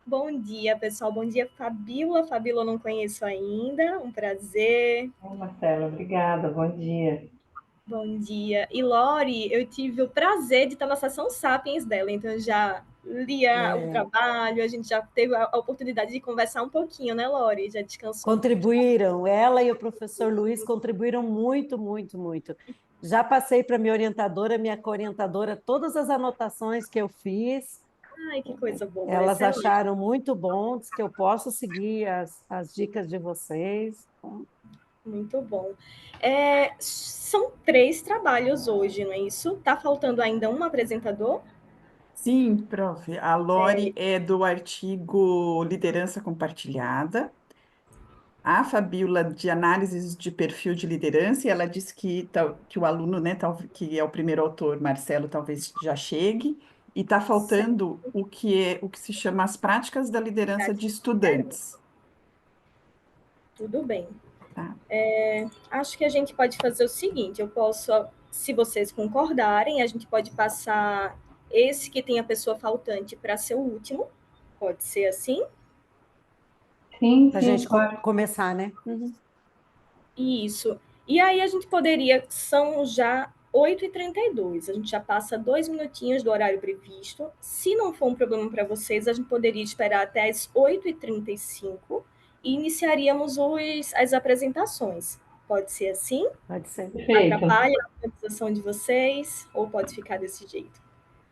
Bom dia, pessoal. Bom dia, Fabíola. Fabíola eu não conheço ainda. Um prazer. Oi, Marcela, obrigada, bom dia. Bom dia. E Lori, eu tive o prazer de estar na sessão Sapiens dela, então eu já li o É, trabalho, a gente já teve a oportunidade de conversar um pouquinho, né, Lori? Já descansou um pouquinho. contribuíram, ela e o professor Luiz contribuíram muito, muito, muito. Já passei para minha co-orientadora, todas as anotações que eu fiz, Ai, que coisa boa, elas excelente. acharam muito bons, que eu posso seguir as dicas de vocês. Muito bom. São 3 trabalhos hoje, não é isso? Tá faltando ainda um apresentador? Sim, prof. A É, Lori é do artigo Liderança Compartilhada. A Fabíola de análises de perfil de liderança, e ela disse que o aluno, né, que é o primeiro autor, Marcelo, talvez já chegue, e está faltando o que se chama as práticas da liderança de estudantes, tudo bem. tá? Acho que a gente pode fazer o seguinte: eu posso, se vocês concordarem, a gente pode passar esse que tem a pessoa faltante para ser o último. Pode ser assim? Sim, Para a sim, gente claro. começar, né? Uhum. Isso. E aí a gente poderia, são já 8h32, a gente já passa 2 minutinhos do horário previsto. Se não for um problema para vocês, a gente poderia esperar até as 8h35 e iniciaríamos as apresentações. Pode ser assim? Pode ser. Perfeito. Atrapalha a organização de vocês ou pode ficar desse jeito?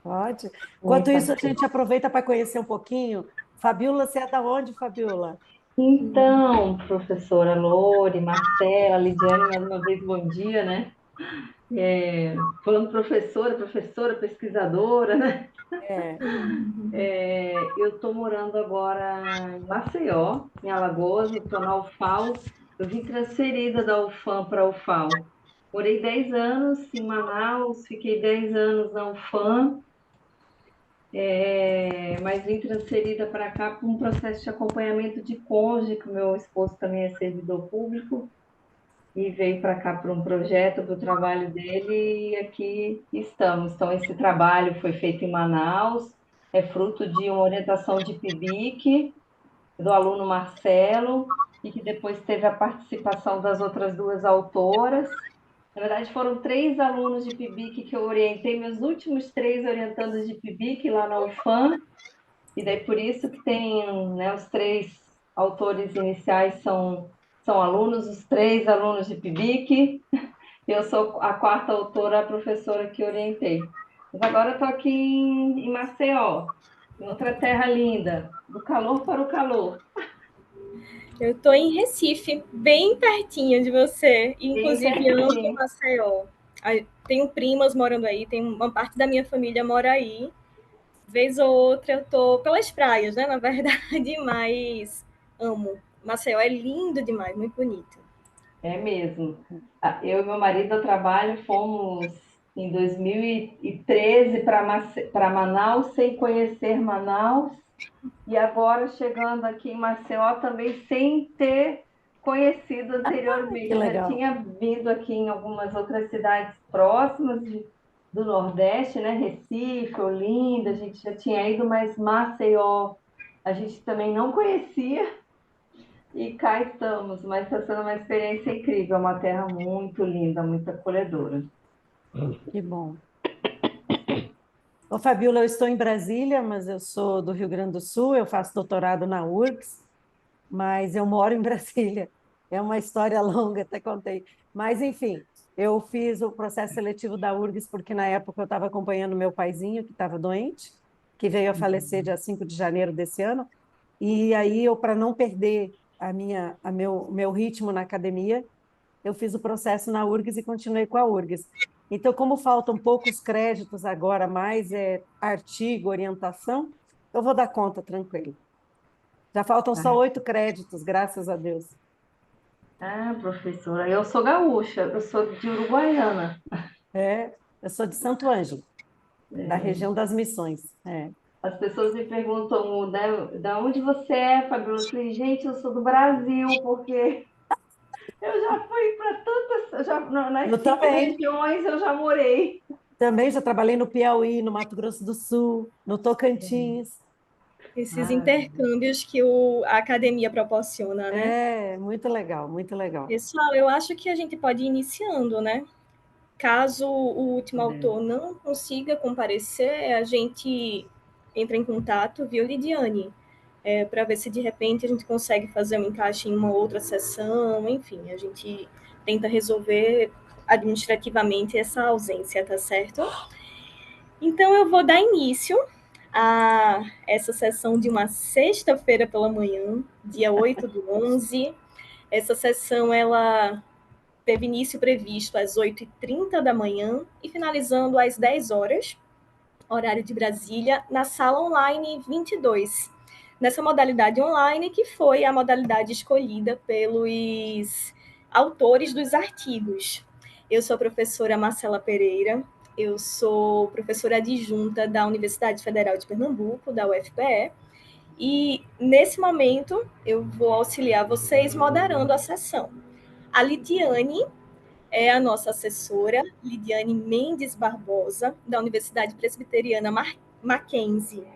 Pode. Sim, Enquanto isso, a pode ser. gente aproveita para conhecer um pouquinho. Fabiola, você é da onde, Fabiola? Então, professora Lore, Marcela, Lidiane, mais uma vez, bom dia, né? Falando professora, pesquisadora, né? É, Eu estou morando agora em Maceió, em Alagoas, eu estou na UFAL. Eu vim transferida da UFAM para a UFAL. Morei 10 anos em Manaus, fiquei 10 anos na UFAM. Mas vim transferida para cá por um processo de acompanhamento de cônjuge, que o meu esposo também é servidor público, e veio para cá para um projeto, para o trabalho dele, e aqui estamos. Então, esse trabalho foi feito em Manaus, é fruto de uma orientação de PIBIC, do aluno Marcelo, e que depois teve a participação das outras duas autoras. Na verdade, foram 3 alunos de PIBIC que eu orientei, meus últimos 3 orientandos de PIBIC lá na UFAM, e daí por isso que tem, né, os 3 autores iniciais são alunos, os 3 alunos de PIBIC, e eu sou a quarta autora, a professora que orientei. Mas agora eu estou aqui em Maceió, em outra terra linda, do calor para o calor. Eu estou em Recife, bem pertinho de você, Bem inclusive amo pertinho. Maceió. Tenho primas morando aí, tem uma parte da minha família mora aí. Vez ou outra eu tô pelas praias, né, na verdade, mas amo. Maceió é lindo demais, muito bonito. É mesmo. Eu e meu marido a trabalho fomos em 2013 para Manaus, sem conhecer Manaus, e agora chegando aqui em Maceió também sem ter conhecido que anteriormente. Já legal. tinha vindo aqui em algumas outras cidades próximas do Nordeste, né? Recife, Olinda, a gente já tinha ido, mas Maceió a gente também não conhecia. E cá estamos, mas está sendo uma experiência incrível, é uma terra muito linda, muito acolhedora. Que bom. Ô, Fabiola, eu estou em Brasília, mas eu sou do Rio Grande do Sul, eu faço doutorado na URGS, mas eu moro em Brasília. É uma história longa, até contei. Mas, enfim, eu fiz o processo seletivo da URGS porque, na época, eu estava acompanhando meu paizinho, que estava doente, que veio a falecer dia 5 de janeiro desse ano. E aí, eu, para não perder meu ritmo na academia, eu fiz o processo na URGS e continuei com a URGS. Então, como faltam poucos créditos agora, mais artigo, orientação, eu vou dar conta, tranquilo. Já faltam só 8 créditos, graças a Deus. Ah, professora, eu sou gaúcha, eu sou de Uruguaiana. É, eu sou de Santo Ângelo, da região das Missões. É. As pessoas me perguntam da onde você é, Fabiola. Eu falei, gente, eu sou do Brasil, porque eu já fui para tantas, nas Eu 5 regiões eu já morei. também já trabalhei no Piauí, no Mato Grosso do Sul, no Tocantins. Esses Ah, intercâmbios que a academia proporciona, né? muito legal, muito legal. Pessoal, eu acho que a gente pode ir iniciando, né? Caso o último Podemos. autor não consiga comparecer, a gente entra em contato, viu, Lidiane? Para ver se de repente a gente consegue fazer um encaixe em uma outra sessão, enfim, a gente tenta resolver administrativamente essa ausência, tá certo? Então eu vou dar início a essa sessão de uma sexta-feira pela manhã, dia 8/11. Essa sessão, ela teve início previsto às 8h30 da manhã e finalizando às 10 horas, horário de Brasília, na sala online 22. Nessa modalidade online, que foi a modalidade escolhida pelos autores dos artigos. Eu sou a professora Marcela Pereira, eu sou professora adjunta da Universidade Federal de Pernambuco, da UFPE, e nesse momento eu vou auxiliar vocês moderando a sessão. A Lidiane é a nossa assessora, Lidiane Mendes Barbosa, da Universidade Presbiteriana Mackenzie.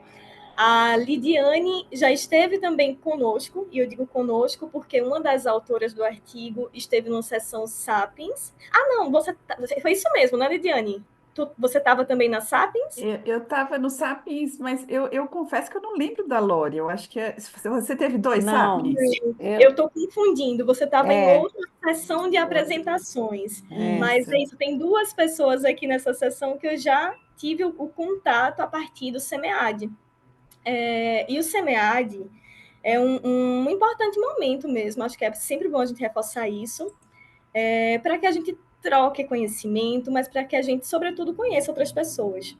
A Lidiane já esteve também conosco, e eu digo conosco porque uma das autoras do artigo esteve numa sessão Sapiens. Ah, não, foi isso mesmo, né, Lidiane? Você estava também na Sapiens? Eu estava no Sapiens, mas eu confesso que eu não lembro da Lore. Eu acho que você teve dois Não, Sapiens? Eu eu, estou confundindo, você estava em é, outra sessão de apresentações, mas é Isso. isso, tem duas pessoas aqui nessa sessão que eu já tive o contato a partir do SEMEAD. E o SEMEAD é um importante momento mesmo, acho que é sempre bom a gente reforçar isso, para que a gente troque conhecimento, mas para que a gente, sobretudo, conheça outras pessoas.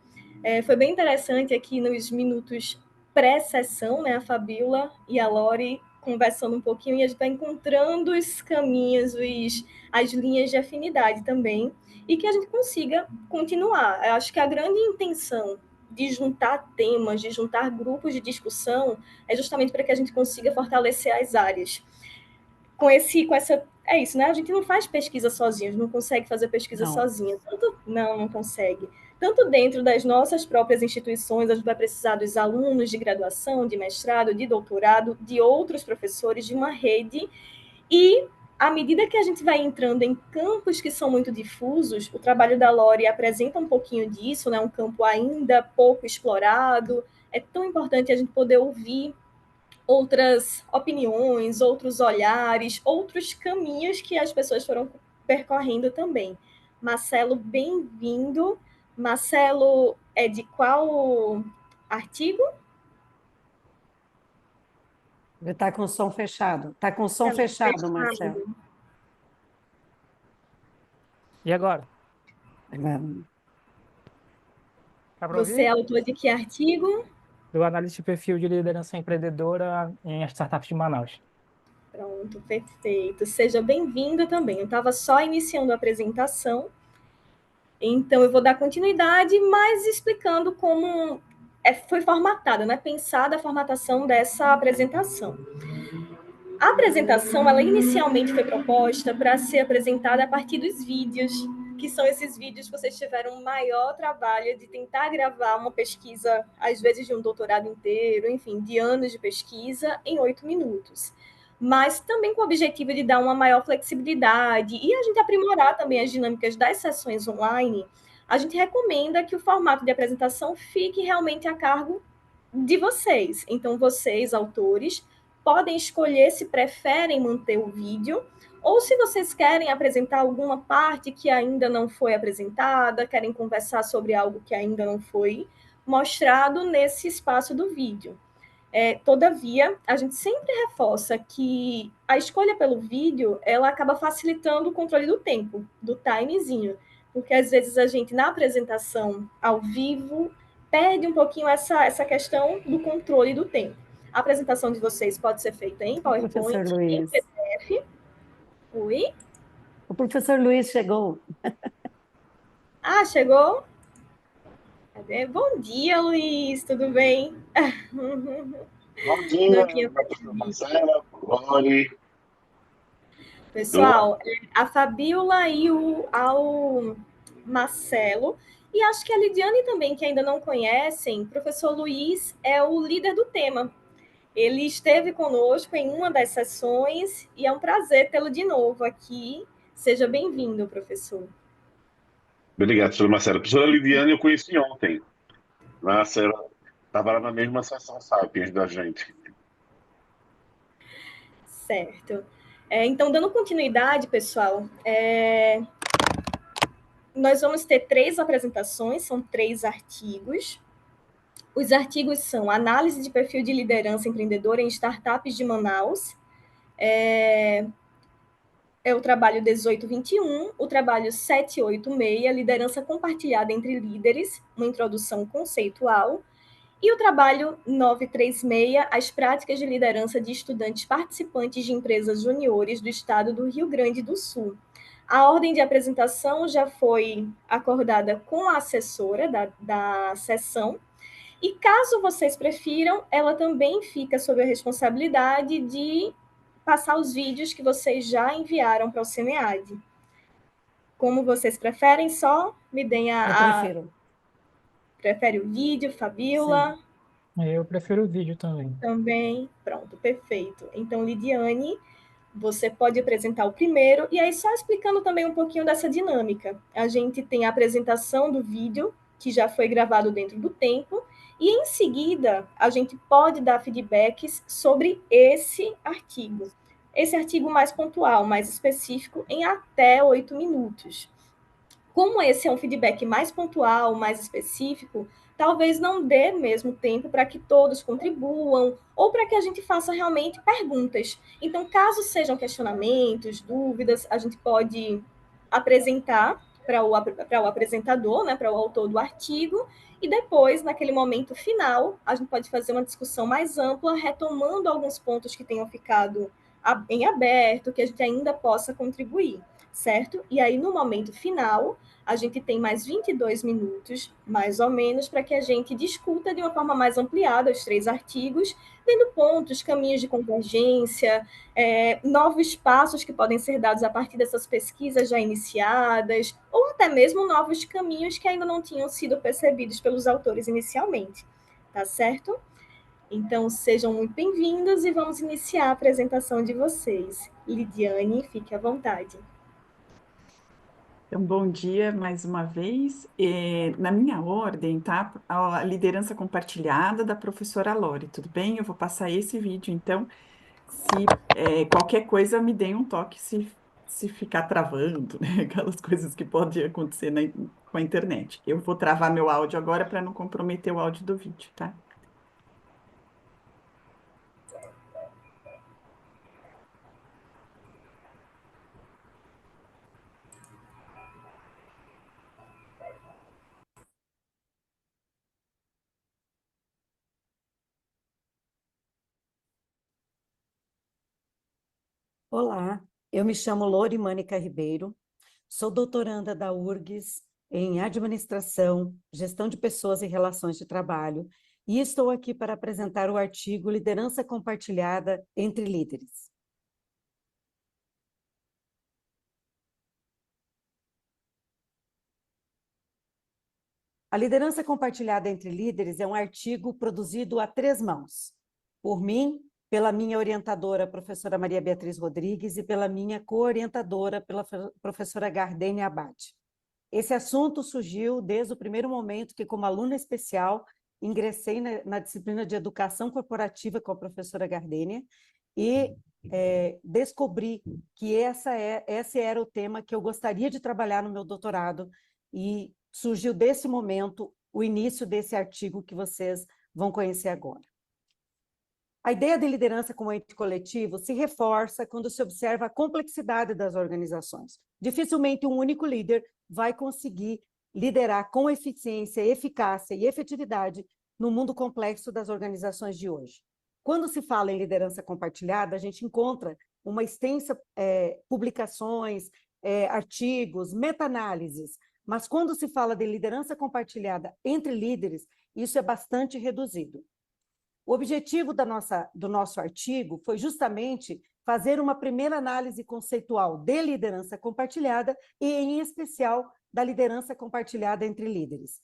Foi bem interessante aqui nos minutos pré-sessão, né, a Fabiola e a Lori conversando um pouquinho e a gente está encontrando os caminhos, as linhas de afinidade também, e que a gente consiga continuar. Eu acho que a grande intenção de juntar temas, de juntar grupos de discussão, é justamente para que a gente consiga fortalecer as áreas. Com essa é isso, né? A gente não faz pesquisa sozinho, a gente não consegue fazer pesquisa não. sozinha. Não consegue. Tanto dentro das nossas próprias instituições, a gente vai precisar dos alunos de graduação, de mestrado, de doutorado, de outros professores, de uma rede. E à medida que a gente vai entrando em campos que são muito difusos, o trabalho da Lori apresenta um pouquinho disso, né? Um campo ainda pouco explorado. É tão importante a gente poder ouvir outras opiniões, outros olhares, outros caminhos que as pessoas foram percorrendo também. Marcelo, bem-vindo. Marcelo é de qual artigo? Ele está com o som fechado. Está com o som Marcelo, fechado, Marcelo. fechado. E agora? É, Dá para Você é ouvir? autor de que artigo? Do analista de perfil de liderança empreendedora em startups de Manaus. Pronto, perfeito. Seja bem-vindo também. Eu estava só iniciando a apresentação, então eu vou dar continuidade, mas explicando como foi formatada, né? Pensada a formatação dessa apresentação. A apresentação, ela inicialmente foi proposta para ser apresentada a partir dos vídeos, que são esses vídeos que vocês tiveram um maior trabalho de tentar gravar uma pesquisa, às vezes de um doutorado inteiro, enfim, de anos de pesquisa, em 8 minutos. Mas também com o objetivo de dar uma maior flexibilidade e a gente aprimorar também as dinâmicas das sessões online, a gente recomenda que o formato de apresentação fique realmente a cargo de vocês. Então, vocês, autores, podem escolher se preferem manter o vídeo ou se vocês querem apresentar alguma parte que ainda não foi apresentada, querem conversar sobre algo que ainda não foi mostrado nesse espaço do vídeo. Todavia, a gente sempre reforça que a escolha pelo vídeo, ela acaba facilitando o controle do tempo, do timezinho, porque às vezes a gente, na apresentação ao vivo, perde um pouquinho essa questão do controle do tempo. A apresentação de vocês pode ser feita em o professor PowerPoint, em Luiz. PDF. Oi? O professor Luiz chegou. Ah, chegou? Cadê? Bom dia, Luiz, tudo bem? Bom dia, Não tinha doutora percebido. Marcela, Lore, Edu. Pessoal, a Fabiola e ao Marcelo E acho que a Lidiane também, que ainda não conhecem, o professor Luiz é o líder do tema. Ele esteve conosco em uma das sessões e é um prazer tê-lo de novo aqui. Seja bem-vindo, professor. Obrigado, professora Marcela. A professora Lidiane eu conheci ontem. Nossa, ela estava lá na mesma sessão Sapiens da gente. Certo. Então, dando continuidade, pessoal, nós vamos ter 3 apresentações, são 3 artigos. Os artigos são Análise de perfil de liderança empreendedora em startups de Manaus, o trabalho 1821, o trabalho 786, Liderança compartilhada entre líderes, uma introdução conceitual, e o trabalho 936, As práticas de liderança de estudantes participantes de empresas juniores do estado do Rio Grande do Sul. A ordem de apresentação já foi acordada com a assessora da sessão, e caso vocês prefiram, ela também fica sob a responsabilidade de passar os vídeos que vocês já enviaram para o SEMEAD. Como vocês preferem, só me deem Eu prefiro. Prefere o vídeo, Fabíola? Eu prefiro o vídeo também. Também. Pronto, perfeito. Então, Lidiane, você pode apresentar o primeiro, e aí só explicando também um pouquinho dessa dinâmica. A gente tem a apresentação do vídeo, que já foi gravado dentro do tempo, e em seguida a gente pode dar feedbacks sobre esse artigo. Esse artigo mais pontual, mais específico, em até 8 minutos. Como esse é um feedback mais pontual, mais específico, talvez não dê mesmo tempo para que todos contribuam ou para que a gente faça realmente perguntas. Então, caso sejam questionamentos, dúvidas, a gente pode apresentar para o apresentador, né, para o autor do artigo, e depois, naquele momento final, a gente pode fazer uma discussão mais ampla, retomando alguns pontos que tenham ficado em aberto, que a gente ainda possa contribuir, certo? E aí, no momento final, a gente tem mais 22 minutos, mais ou menos, para que a gente discuta de uma forma mais ampliada os 3 artigos, vendo pontos, caminhos de convergência, novos passos que podem ser dados a partir dessas pesquisas já iniciadas, ou até mesmo novos caminhos que ainda não tinham sido percebidos pelos autores inicialmente. Tá certo? Então, sejam muito bem-vindos e vamos iniciar a apresentação de vocês. Lidiane, fique à vontade. Então, bom dia mais uma vez. Na minha ordem, tá? A liderança compartilhada da professora Lore, tudo bem? Eu vou passar esse vídeo, então, se qualquer coisa, me deem um toque se ficar travando, né? Aquelas coisas que podem acontecer com a internet. Eu vou travar meu áudio agora para não comprometer o áudio do vídeo, tá? Olá, eu me chamo Lore Mânica Ribeiro, sou doutoranda da URGS em Administração, Gestão de Pessoas e Relações de Trabalho, e estou aqui para apresentar o artigo Liderança Compartilhada entre Líderes. A liderança compartilhada entre líderes é um artigo produzido a 3 mãos, por mim, pela minha orientadora, professora Maria Beatriz Rodrigues, e pela minha co-orientadora, pela professora Gardene Abate. Esse assunto surgiu desde o primeiro momento que, como aluna especial, ingressei na disciplina de Educação Corporativa com a professora Gardênia e descobri que esse era o tema que eu gostaria de trabalhar no meu doutorado, e surgiu desse momento o início desse artigo que vocês vão conhecer agora. A ideia de liderança como ente coletivo se reforça quando se observa a complexidade das organizações. Dificilmente um único líder vai conseguir liderar com eficiência, eficácia e efetividade no mundo complexo das organizações de hoje. Quando se fala em liderança compartilhada, a gente encontra uma extensa publicações, artigos, meta-análises, mas quando se fala de liderança compartilhada entre líderes, isso é bastante reduzido. O objetivo do nosso artigo foi justamente fazer uma primeira análise conceitual de liderança compartilhada e, em especial, da liderança compartilhada entre líderes.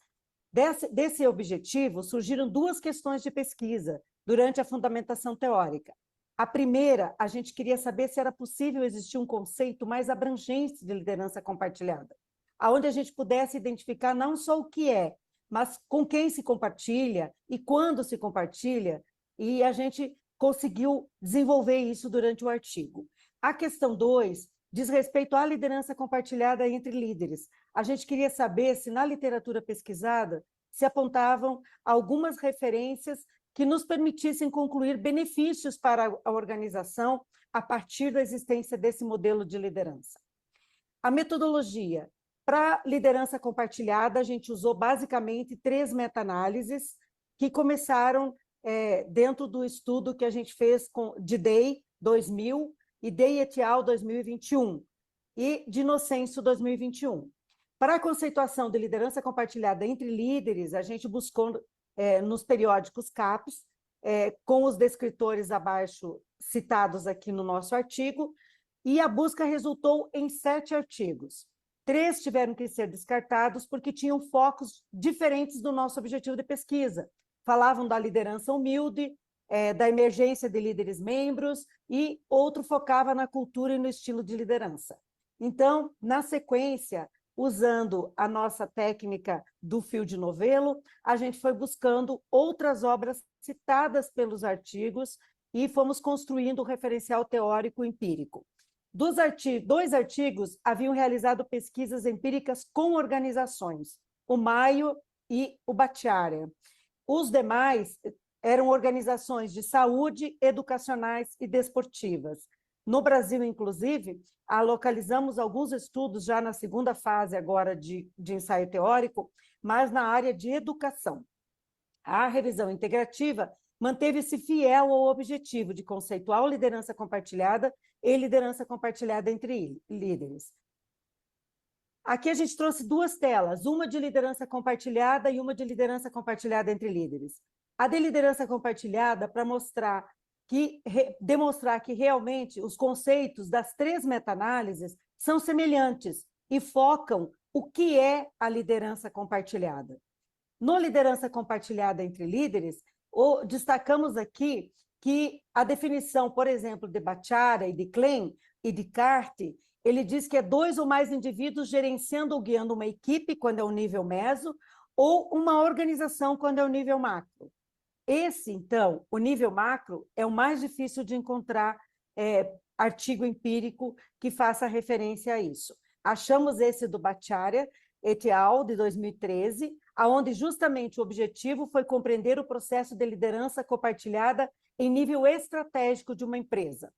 Desse objetivo, surgiram duas questões de pesquisa durante a fundamentação teórica. A primeira, a gente queria saber se era possível existir um conceito mais abrangente de liderança compartilhada, onde a gente pudesse identificar não só o que é, mas com quem se compartilha e quando se compartilha, e a gente conseguiu desenvolver isso durante o artigo. A questão 2 diz respeito à liderança compartilhada entre líderes. A gente queria saber se na literatura pesquisada se apontavam algumas referências que nos permitissem concluir benefícios para a organização a partir da existência desse modelo de liderança. A metodologia. Para liderança compartilhada, a gente usou basicamente 3 meta-análises que começaram dentro do estudo que a gente fez de Day 2000 e Day et al. 2021 e de Inocêncio 2021. Para a conceituação de liderança compartilhada entre líderes, a gente buscou nos periódicos CAPES, com os descritores abaixo citados aqui no nosso artigo, e a busca resultou em 7 artigos. 3 tiveram que ser descartados porque tinham focos diferentes do nosso objetivo de pesquisa. Falavam da liderança humilde, da emergência de líderes membros, e outro focava na cultura e no estilo de liderança. Então, na sequência, usando a nossa técnica do fio de novelo, a gente foi buscando outras obras citadas pelos artigos e fomos construindo o referencial teórico empírico. 2 artigos haviam realizado pesquisas empíricas com organizações, o Maio e o Bhattacharya. Os demais eram organizações de saúde, educacionais e desportivas. No Brasil, inclusive, localizamos alguns estudos já na segunda fase agora de ensaio teórico, mas na área de educação. A revisão integrativa manteve-se fiel ao objetivo de conceituar liderança compartilhada e liderança compartilhada entre líderes. Aqui a gente trouxe 2 telas, uma de liderança compartilhada e uma de liderança compartilhada entre líderes. A de liderança compartilhada para demonstrar que realmente os conceitos das 3 meta-análises são semelhantes e focam o que é a liderança compartilhada. No liderança compartilhada entre líderes, destacamos aqui que a definição, por exemplo, de Bhattacharya e de Klein e de Carty, ele diz que é 2 ou mais indivíduos gerenciando ou guiando uma equipe, quando é o nível meso, ou uma organização, quando é o nível macro. Esse, então, o nível macro, é o mais difícil de encontrar artigo empírico que faça referência a isso. Achamos esse do Bhattacharya et al., de 2013, onde justamente o objetivo foi compreender o processo de liderança compartilhada em nível estratégico de uma empresa.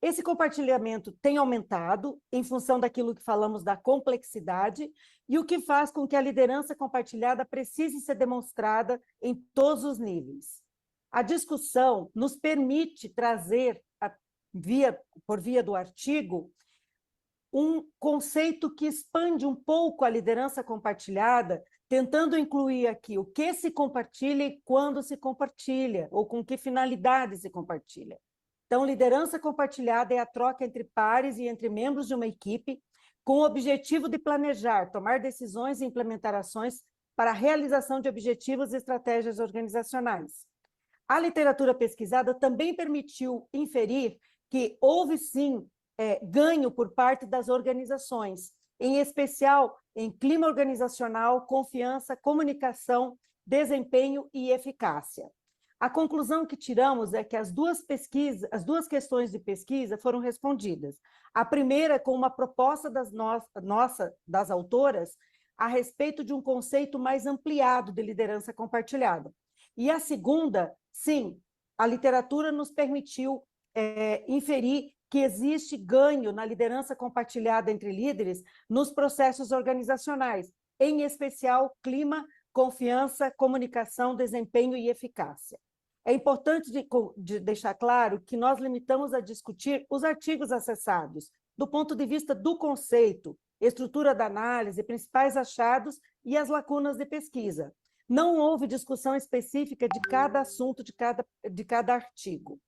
Esse compartilhamento tem aumentado em função daquilo que falamos da complexidade, e o que faz com que a liderança compartilhada precise ser demonstrada em todos os níveis. A discussão nos permite trazer, por via do artigo, um conceito que expande um pouco a liderança compartilhada, tentando incluir aqui o que se compartilha e quando se compartilha, ou com que finalidade se compartilha. Então, liderança compartilhada é a troca entre pares e entre membros de uma equipe, com o objetivo de planejar, tomar decisões e implementar ações para a realização de objetivos e estratégias organizacionais. A literatura pesquisada também permitiu inferir que houve, sim, ganho por parte das organizações, em especial em clima organizacional, confiança, comunicação, desempenho e eficácia. A conclusão que tiramos é que as duas questões de pesquisa foram respondidas. A primeira com uma proposta das autoras a respeito de um conceito mais ampliado de liderança compartilhada. E a segunda, sim, a literatura nos permitiu inferir que existe ganho na liderança compartilhada entre líderes nos processos organizacionais, em especial clima, confiança, comunicação, desempenho e eficácia. É importante de deixar claro que nós limitamos a discutir os artigos acessados, do ponto de vista do conceito, estrutura da análise, principais achados e as lacunas de pesquisa. Não houve discussão específica de cada assunto, de cada artigo.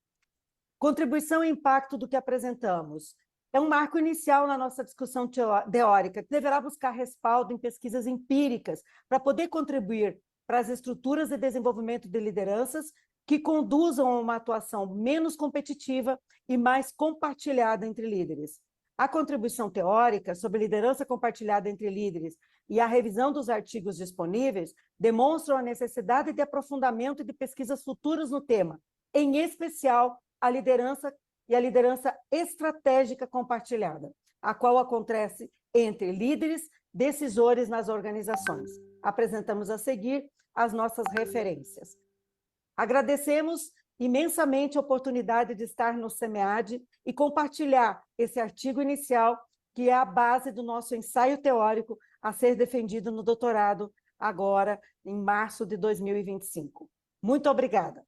Contribuição e impacto do que apresentamos. é um marco inicial na nossa discussão teórica, que deverá buscar respaldo em pesquisas empíricas para poder contribuir para as estruturas de desenvolvimento de lideranças que conduzam a uma atuação menos competitiva e mais compartilhada entre líderes. A contribuição teórica sobre liderança compartilhada entre líderes e a revisão dos artigos disponíveis demonstram a necessidade de aprofundamento e de pesquisas futuras no tema, em especial a liderança e a liderança estratégica compartilhada, a qual acontece entre líderes, decisores nas organizações. Apresentamos a seguir as nossas referências. Agradecemos imensamente a oportunidade de estar no SEMEAD e compartilhar esse artigo inicial, que é a base do nosso ensaio teórico a ser defendido no doutorado, agora, em março de 2025. Muito obrigada.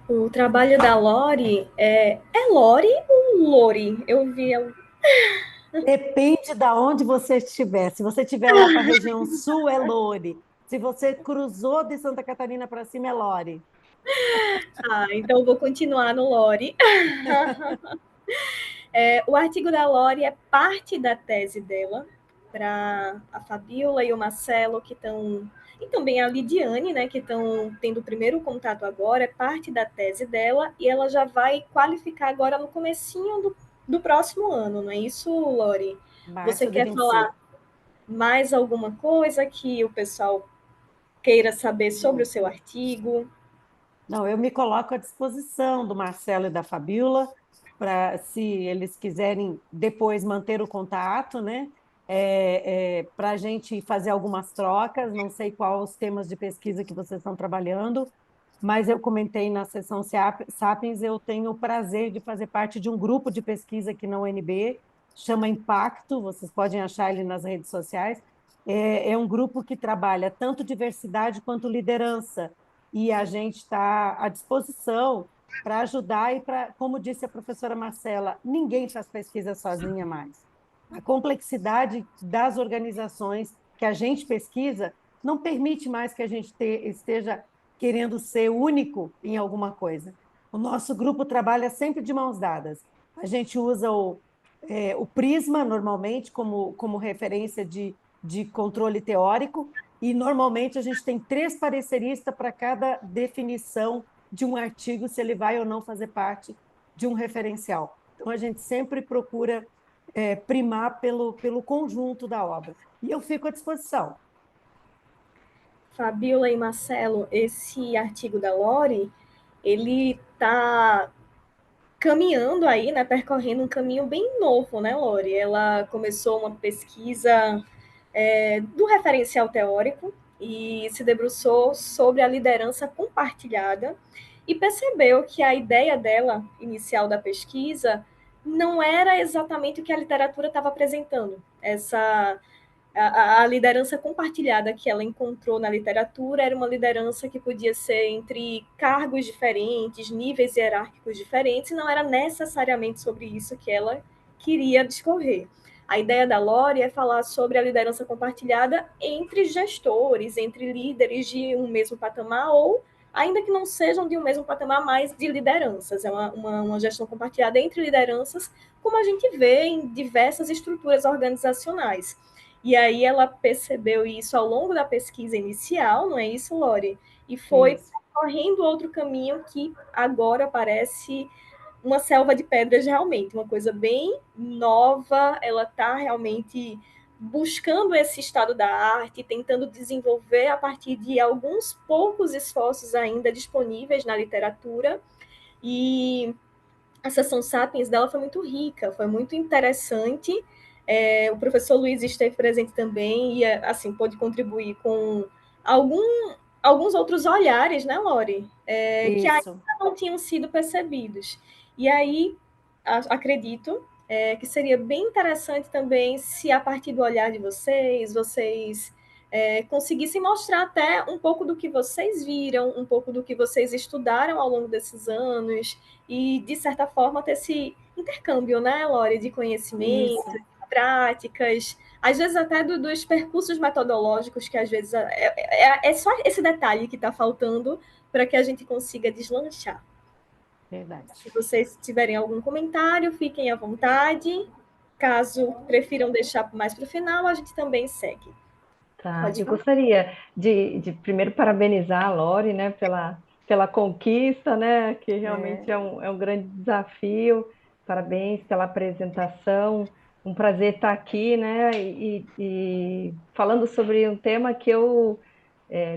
O trabalho da Lori é Lori ou Lori? Eu vi... Depende de onde você estiver. Se você estiver lá para a região sul, é Lore. Se você cruzou de Santa Catarina para cima, é Lore. Então eu vou continuar no Lori. O artigo da Lori é parte da tese dela, para a Fabiola e o Marcelo, que estão... E também a Lidiane, né, que estão tendo o primeiro contato agora, é parte da tese dela, e ela já vai qualificar agora no comecinho do próximo ano, não é isso, Lori? Março Você de quer 25. falar mais alguma coisa que o pessoal queira saber sobre o seu artigo? Não, eu me coloco à disposição do Marcelo e da Fabiola, para, se eles quiserem depois manter o contato, né? Para a gente fazer algumas trocas. Não sei quais os temas de pesquisa que vocês estão trabalhando, mas eu comentei na sessão Sapiens, eu tenho o prazer de fazer parte de um grupo de pesquisa aqui na UNB, chama Impacto, vocês podem achar ele nas redes sociais. É um grupo que trabalha tanto diversidade quanto liderança, e a gente está à disposição para ajudar e para, como disse a professora Marcela, ninguém faz pesquisa sozinha mais. A complexidade das organizações que a gente pesquisa não permite mais que a gente esteja querendo ser único em alguma coisa. O nosso grupo trabalha sempre de mãos dadas. A gente usa o Prisma, normalmente, como referência de controle teórico, e normalmente a gente tem 3 pareceristas para cada definição de um artigo, se ele vai ou não fazer parte de um referencial. Então, a gente sempre procura primar pelo conjunto da obra. E eu fico à disposição. Fabiola e Marcelo, esse artigo da Lori, ele está caminhando aí, né, percorrendo um caminho bem novo, né, Lori? Ela começou uma pesquisa do referencial teórico e se debruçou sobre a liderança compartilhada e percebeu que a ideia dela, inicial da pesquisa, não era exatamente o que a literatura estava apresentando. A liderança compartilhada que ela encontrou na literatura era uma liderança que podia ser entre cargos diferentes, níveis hierárquicos diferentes, e não era necessariamente sobre isso que ela queria discorrer. A ideia da Lori é falar sobre a liderança compartilhada entre gestores, entre líderes de um mesmo patamar, ou, ainda que não sejam de um mesmo patamar, mas de lideranças. É uma gestão compartilhada entre lideranças, como a gente vê em diversas estruturas organizacionais. E aí ela percebeu isso ao longo da pesquisa inicial, não é isso, Lori? E foi correndo outro caminho que agora parece uma selva de pedras realmente, uma coisa bem nova. Ela está realmente buscando esse estado da arte, tentando desenvolver a partir de alguns poucos esforços ainda disponíveis na literatura. E a sessão Sapiens dela foi muito rica, foi muito interessante. O professor Luiz esteve presente também e, assim, pôde contribuir com alguns outros olhares, né, Lori? Que ainda não tinham sido percebidos. E aí, acredito que seria bem interessante também se, a partir do olhar de vocês conseguissem mostrar até um pouco do que vocês viram, um pouco do que vocês estudaram ao longo desses anos, e, de certa forma, ter esse intercâmbio, né, Lori, de conhecimento, práticas, às vezes até dos percursos metodológicos, que às vezes é só esse detalhe que está faltando para que a gente consiga deslanchar. Verdade. Se vocês tiverem algum comentário, fiquem à vontade. Caso prefiram deixar mais para o final, a gente também segue. Tá, Pode eu falar. gostaria de primeiro parabenizar a Lori, né, pela conquista, né, que realmente é um grande desafio. Parabéns pela apresentação. Um prazer estar aqui, né, e falando sobre um tema que eu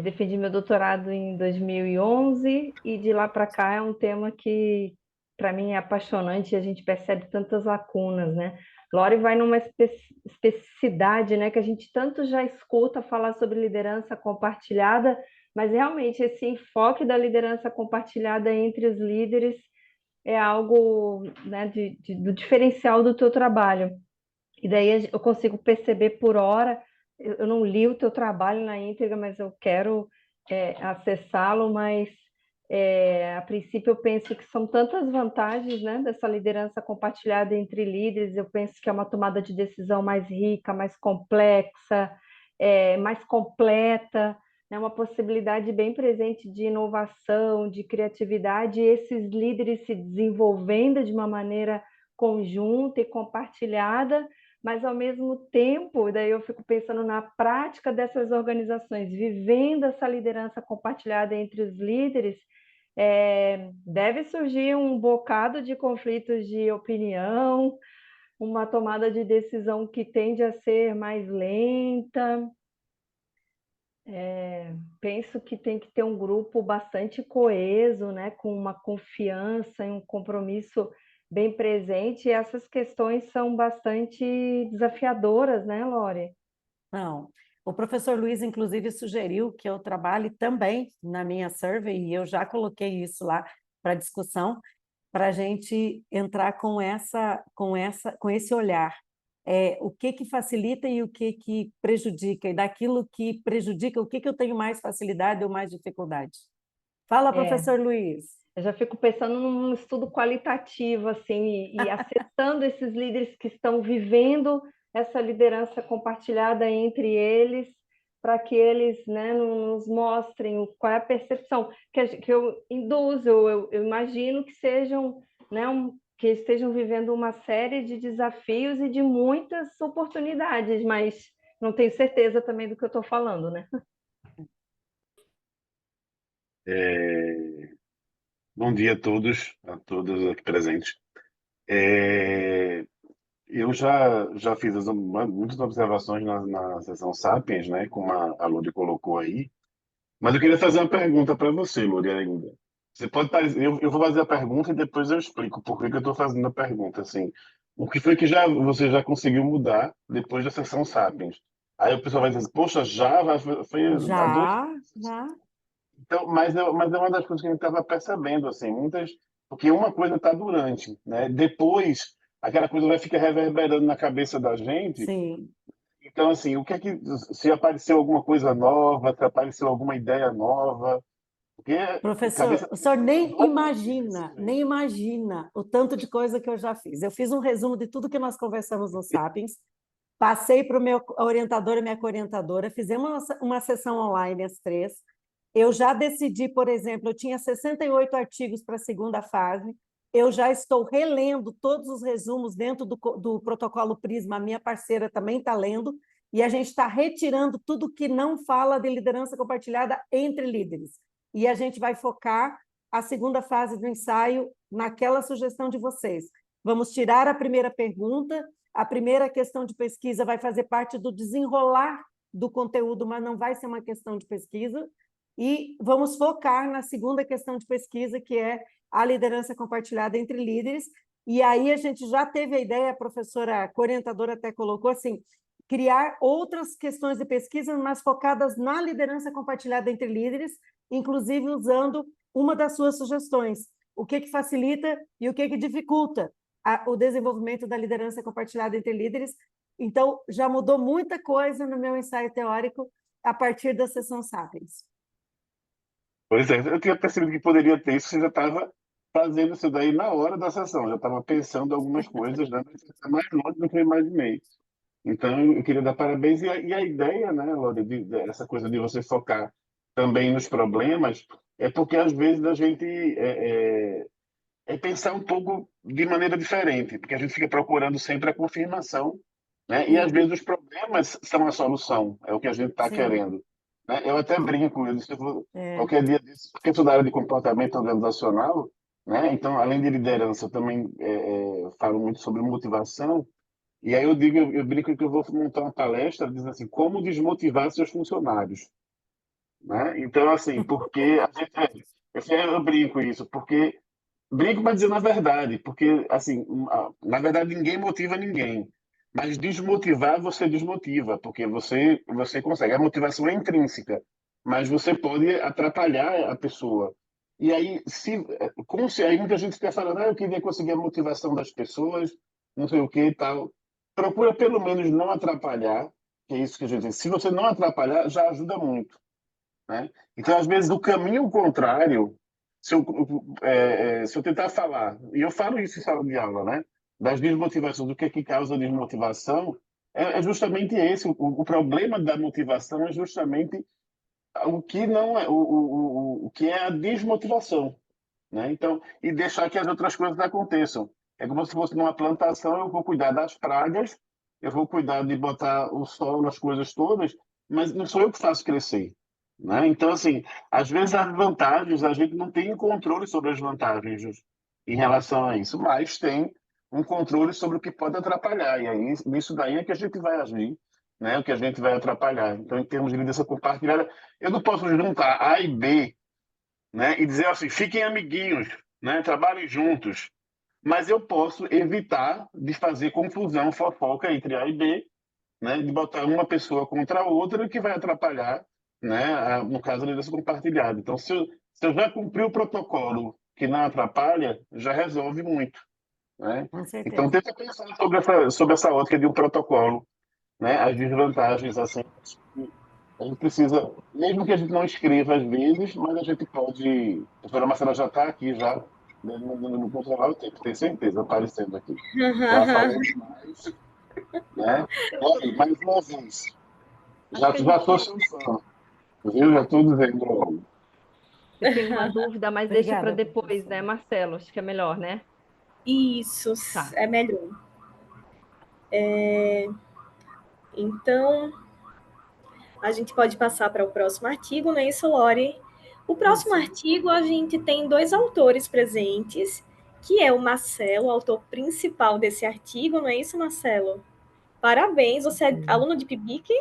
defendi meu doutorado em 2011 e de lá para cá é um tema que para mim é apaixonante e a gente percebe tantas lacunas, né? Lori vai numa especificidade, né, que a gente tanto já escuta falar sobre liderança compartilhada, mas realmente esse enfoque da liderança compartilhada entre os líderes é algo, né, do diferencial do teu trabalho. E daí eu consigo perceber por hora, eu não li o teu trabalho na íntegra, mas eu quero acessá-lo, mas a princípio eu penso que são tantas vantagens, né, dessa liderança compartilhada entre líderes. Eu penso que é uma tomada de decisão mais rica, mais complexa, mais completa, né, uma possibilidade bem presente de inovação, de criatividade, e esses líderes se desenvolvendo de uma maneira conjunta e compartilhada, mas ao mesmo tempo, daí eu fico pensando na prática dessas organizações, vivendo essa liderança compartilhada entre os líderes, deve surgir um bocado de conflitos de opinião, uma tomada de decisão que tende a ser mais lenta. Penso que tem que ter um grupo bastante coeso, né, com uma confiança e um compromisso bem presente, e essas questões são bastante desafiadoras, né, Lore? Não. O professor Luiz, inclusive, sugeriu que eu trabalhe também na minha survey, e eu já coloquei isso lá para discussão, para a gente entrar com esse olhar. O que facilita e o que prejudica, e daquilo que prejudica, o que eu tenho mais facilidade ou mais dificuldade. Fala, professor Luiz. Eu já fico pensando num estudo qualitativo, assim, e acessando esses líderes que estão vivendo essa liderança compartilhada entre eles, para que eles, né, nos mostrem qual é a percepção que eu induzo, eu imagino que sejam, né, que estejam vivendo uma série de desafios e de muitas oportunidades, mas não tenho certeza também do que eu estou falando, né? Bom dia a todos aqui presentes. Eu já fiz muitas observações na sessão Sapiens, né, como a Lúcia colocou aí, mas eu queria fazer uma pergunta para você, Lúcia, ainda. Você pode eu vou fazer a pergunta e depois eu explico por que que eu estou fazendo a pergunta, assim. O que foi que você já conseguiu mudar depois da sessão Sapiens? Aí o pessoal vai dizer, poxa, foi há dois. Já. Então, mas é uma das coisas que a gente estava percebendo, assim, porque uma coisa está durante, né? Depois, aquela coisa vai ficar reverberando na cabeça da gente. Sim. Então, assim, se apareceu alguma coisa nova, se apareceu alguma ideia nova, porque a Professor, cabeça o senhor mudou muitíssimo, né? nem imagina o tanto de coisa que eu já fiz. Eu fiz um resumo de tudo que nós conversamos no Sapiens, passei para o meu orientador e minha coorientadora, fizemos uma sessão online, as três. Eu já decidi, por exemplo, eu tinha 68 artigos para a segunda fase, eu já estou relendo todos os resumos dentro do protocolo Prisma, a minha parceira também está lendo, e a gente está retirando tudo que não fala de liderança compartilhada entre líderes. E a gente vai focar a segunda fase do ensaio naquela sugestão de vocês. Vamos tirar a primeira pergunta, a primeira questão de pesquisa vai fazer parte do desenrolar do conteúdo, mas não vai ser uma questão de pesquisa, e vamos focar na segunda questão de pesquisa, que é a liderança compartilhada entre líderes, e aí a gente já teve a ideia, a professora orientadora até colocou assim, criar outras questões de pesquisa, mas focadas na liderança compartilhada entre líderes, inclusive usando uma das suas sugestões, o que facilita e o que dificulta o desenvolvimento da liderança compartilhada entre líderes. Então, já mudou muita coisa no meu ensaio teórico a partir da sessão Sapiens. Pois é, eu tinha percebido que poderia ter isso, você já estava fazendo isso daí na hora da sessão, já estava pensando algumas coisas, né? Mas isso é mais longe do que eu imaginei. Então, eu queria dar parabéns. E a ideia, né, Lore, essa coisa de você focar também nos problemas, é porque às vezes a gente é pensar um pouco de maneira diferente, porque a gente fica procurando sempre a confirmação, né? E às vezes os problemas são a solução, é o que a gente está Sim. querendo, né? Eu até brinco, eu disse, É. qualquer dia disso, porque eu sou da área de comportamento organizacional, né? Então, além de liderança, eu também falo muito sobre motivação. E aí eu digo, eu brinco que eu vou montar uma palestra dizendo assim, como desmotivar seus funcionários, né? Então, assim, porque a gente, eu brinco isso, porque brinco para dizer na verdade, porque assim, na verdade ninguém motiva ninguém, mas desmotivar você desmotiva, porque você consegue. A motivação é intrínseca, mas você pode atrapalhar a pessoa. E aí, aí muita gente fica falando, eu queria conseguir a motivação das pessoas, não sei o que e tal. Procura pelo menos não atrapalhar, que é isso que a gente diz. Se você não atrapalhar, já ajuda muito, né? Então, às vezes, o caminho contrário, se eu tentar falar, e eu falo isso em sala de aula, né? Das desmotivações, do que causa desmotivação, é justamente esse. O problema da motivação é justamente o que não é, o que é a desmotivação, né? Então, e deixar que as outras coisas aconteçam. É como se fosse numa plantação, eu vou cuidar das pragas, eu vou cuidar de botar o sol nas coisas todas, mas não sou eu que faço crescer, né? Então, assim, às vezes as vantagens, a gente não tem controle sobre as vantagens em relação a isso, mas tem um controle sobre o que pode atrapalhar, e aí nisso daí é que a gente vai agir, né? O que a gente vai atrapalhar. Então, em termos de liderança compartilhada, eu não posso juntar A e B, né? E dizer assim, fiquem amiguinhos, né? Trabalhem juntos. Mas eu posso evitar de fazer confusão, fofoca entre A e B, né? De botar uma pessoa contra a outra, que vai atrapalhar, né? No caso, a liderança compartilhada. Então, se eu já cumpri o protocolo que não atrapalha, já resolve muito, né? Com Então, certeza. tenta pensar sobre essa ótica de um protocolo, né? As desvantagens, assim, a gente precisa, mesmo que a gente não escreva às vezes, mas a gente pode. A doutora Marcela já está aqui, já, né, no controlar o tempo, tenho certeza, aparecendo aqui. Já falou demais, né? Olha, mais uma vez, Acho já que a já estou gente seu fã, viu? Já estou dizendo logo. eu tenho uma dúvida, mas deixa para Obrigada, depois, né, professora. Marcelo? Acho que é melhor, né? Isso Tá. é melhor. Então, a gente pode passar para o próximo artigo, não é isso, Lore? O próximo Isso. artigo, a gente tem dois autores presentes, que é o Marcelo, o autor principal desse artigo, não é isso, Marcelo? Parabéns, você é aluno de PIBIC?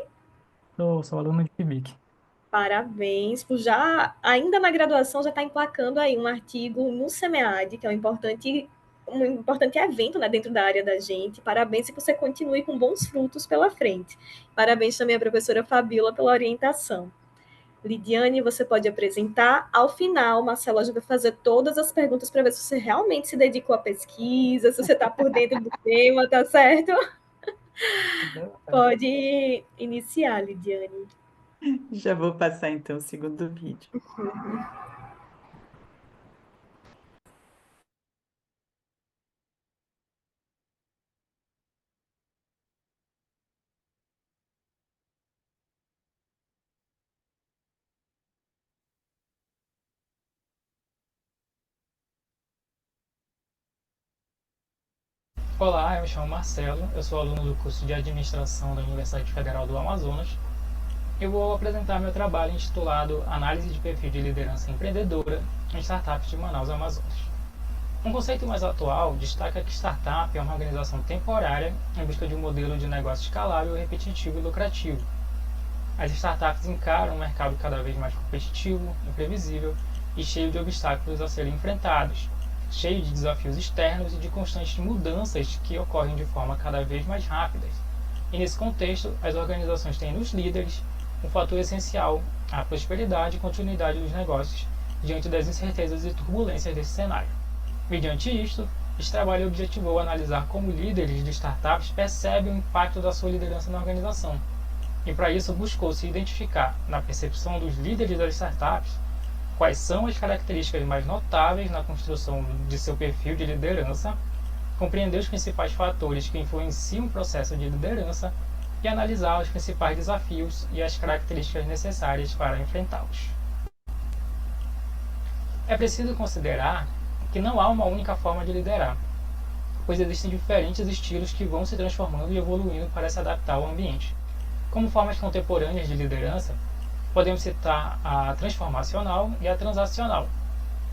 Sou aluno de PIBIC. Parabéns, por já, ainda na graduação, já está emplacando aí um artigo no SEMEAD, que é um importante evento, né, dentro da área da gente. Parabéns e que você continue com bons frutos pela frente. Parabéns também à professora Fabíola pela orientação. Lidiane, você pode apresentar. Ao final, Marcelo, a gente vai fazer todas as perguntas para ver se você realmente se dedicou à pesquisa, se você está por dentro do tema, tá certo? Pode iniciar, Lidiane. Já vou passar então o segundo vídeo. Olá, eu me chamo Marcelo, eu sou aluno do curso de Administração da Universidade Federal do Amazonas. Eu vou apresentar meu trabalho intitulado Análise de Perfil de Liderança Empreendedora em Startups de Manaus, Amazonas. Um conceito mais atual destaca que startup é uma organização temporária em busca de um modelo de negócio escalável, repetitivo e lucrativo. As startups encaram um mercado cada vez mais competitivo, imprevisível e cheio de obstáculos a serem enfrentados, cheio de desafios externos e de constantes mudanças que ocorrem de forma cada vez mais rápida. E nesse contexto, as organizações têm nos líderes um fator essencial, a prosperidade e continuidade dos negócios, diante das incertezas e turbulências desse cenário. Mediante isto, este trabalho objetivou analisar como líderes de startups percebem o impacto da sua liderança na organização. E para isso buscou-se identificar, na percepção dos líderes das startups, quais são as características mais notáveis na construção de seu perfil de liderança, compreender os principais fatores que influenciam o processo de liderança e analisar os principais desafios e as características necessárias para enfrentá-los. É preciso considerar que não há uma única forma de liderar, pois existem diferentes estilos que vão se transformando e evoluindo para se adaptar ao ambiente. Como formas contemporâneas de liderança, podemos citar a transformacional e a transacional.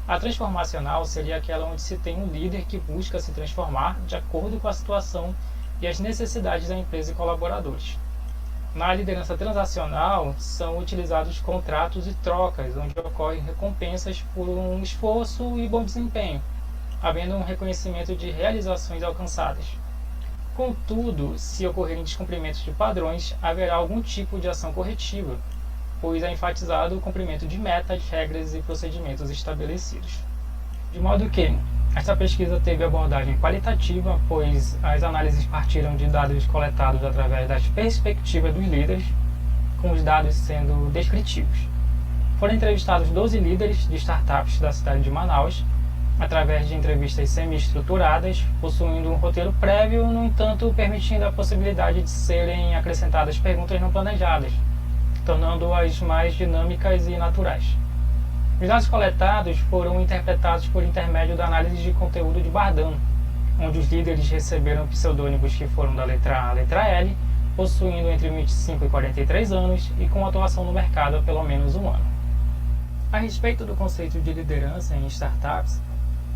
A transformacional seria aquela onde se tem um líder que busca se transformar de acordo com a situação e as necessidades da empresa e colaboradores. Na liderança transacional, são utilizados contratos e trocas, onde ocorrem recompensas por um esforço e bom desempenho, havendo um reconhecimento de realizações alcançadas. Contudo, se ocorrerem descumprimentos de padrões, haverá algum tipo de ação corretiva, pois é enfatizado o cumprimento de metas, regras e procedimentos estabelecidos. De modo que, esta pesquisa teve abordagem qualitativa, pois as análises partiram de dados coletados através das perspectivas dos líderes, com os dados sendo descritivos. Foram entrevistados 12 líderes de startups da cidade de Manaus, através de entrevistas semi-estruturadas, possuindo um roteiro prévio, no entanto, permitindo a possibilidade de serem acrescentadas perguntas não planejadas, tornando-as mais dinâmicas e naturais. Os dados coletados foram interpretados por intermédio da análise de conteúdo de Bardano, onde os líderes receberam pseudônimos que foram da letra A à letra L, possuindo entre 25 e 43 anos e com atuação no mercado há pelo menos um ano. A respeito do conceito de liderança em startups,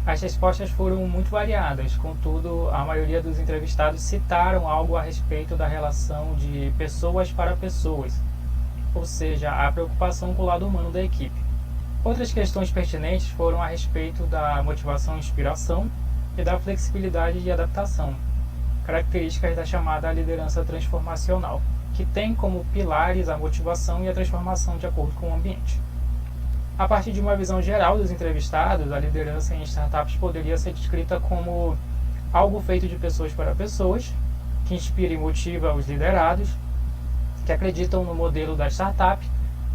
as respostas foram muito variadas, contudo, a maioria dos entrevistados citaram algo a respeito da relação de pessoas para pessoas, ou seja, a preocupação com o lado humano da equipe. Outras questões pertinentes foram a respeito da motivação e inspiração e da flexibilidade e adaptação, características da chamada liderança transformacional, que tem como pilares a motivação e a transformação de acordo com o ambiente. A partir de uma visão geral dos entrevistados, a liderança em startups poderia ser descrita como algo feito de pessoas para pessoas, que inspira e motiva os liderados, que acreditam no modelo da startup,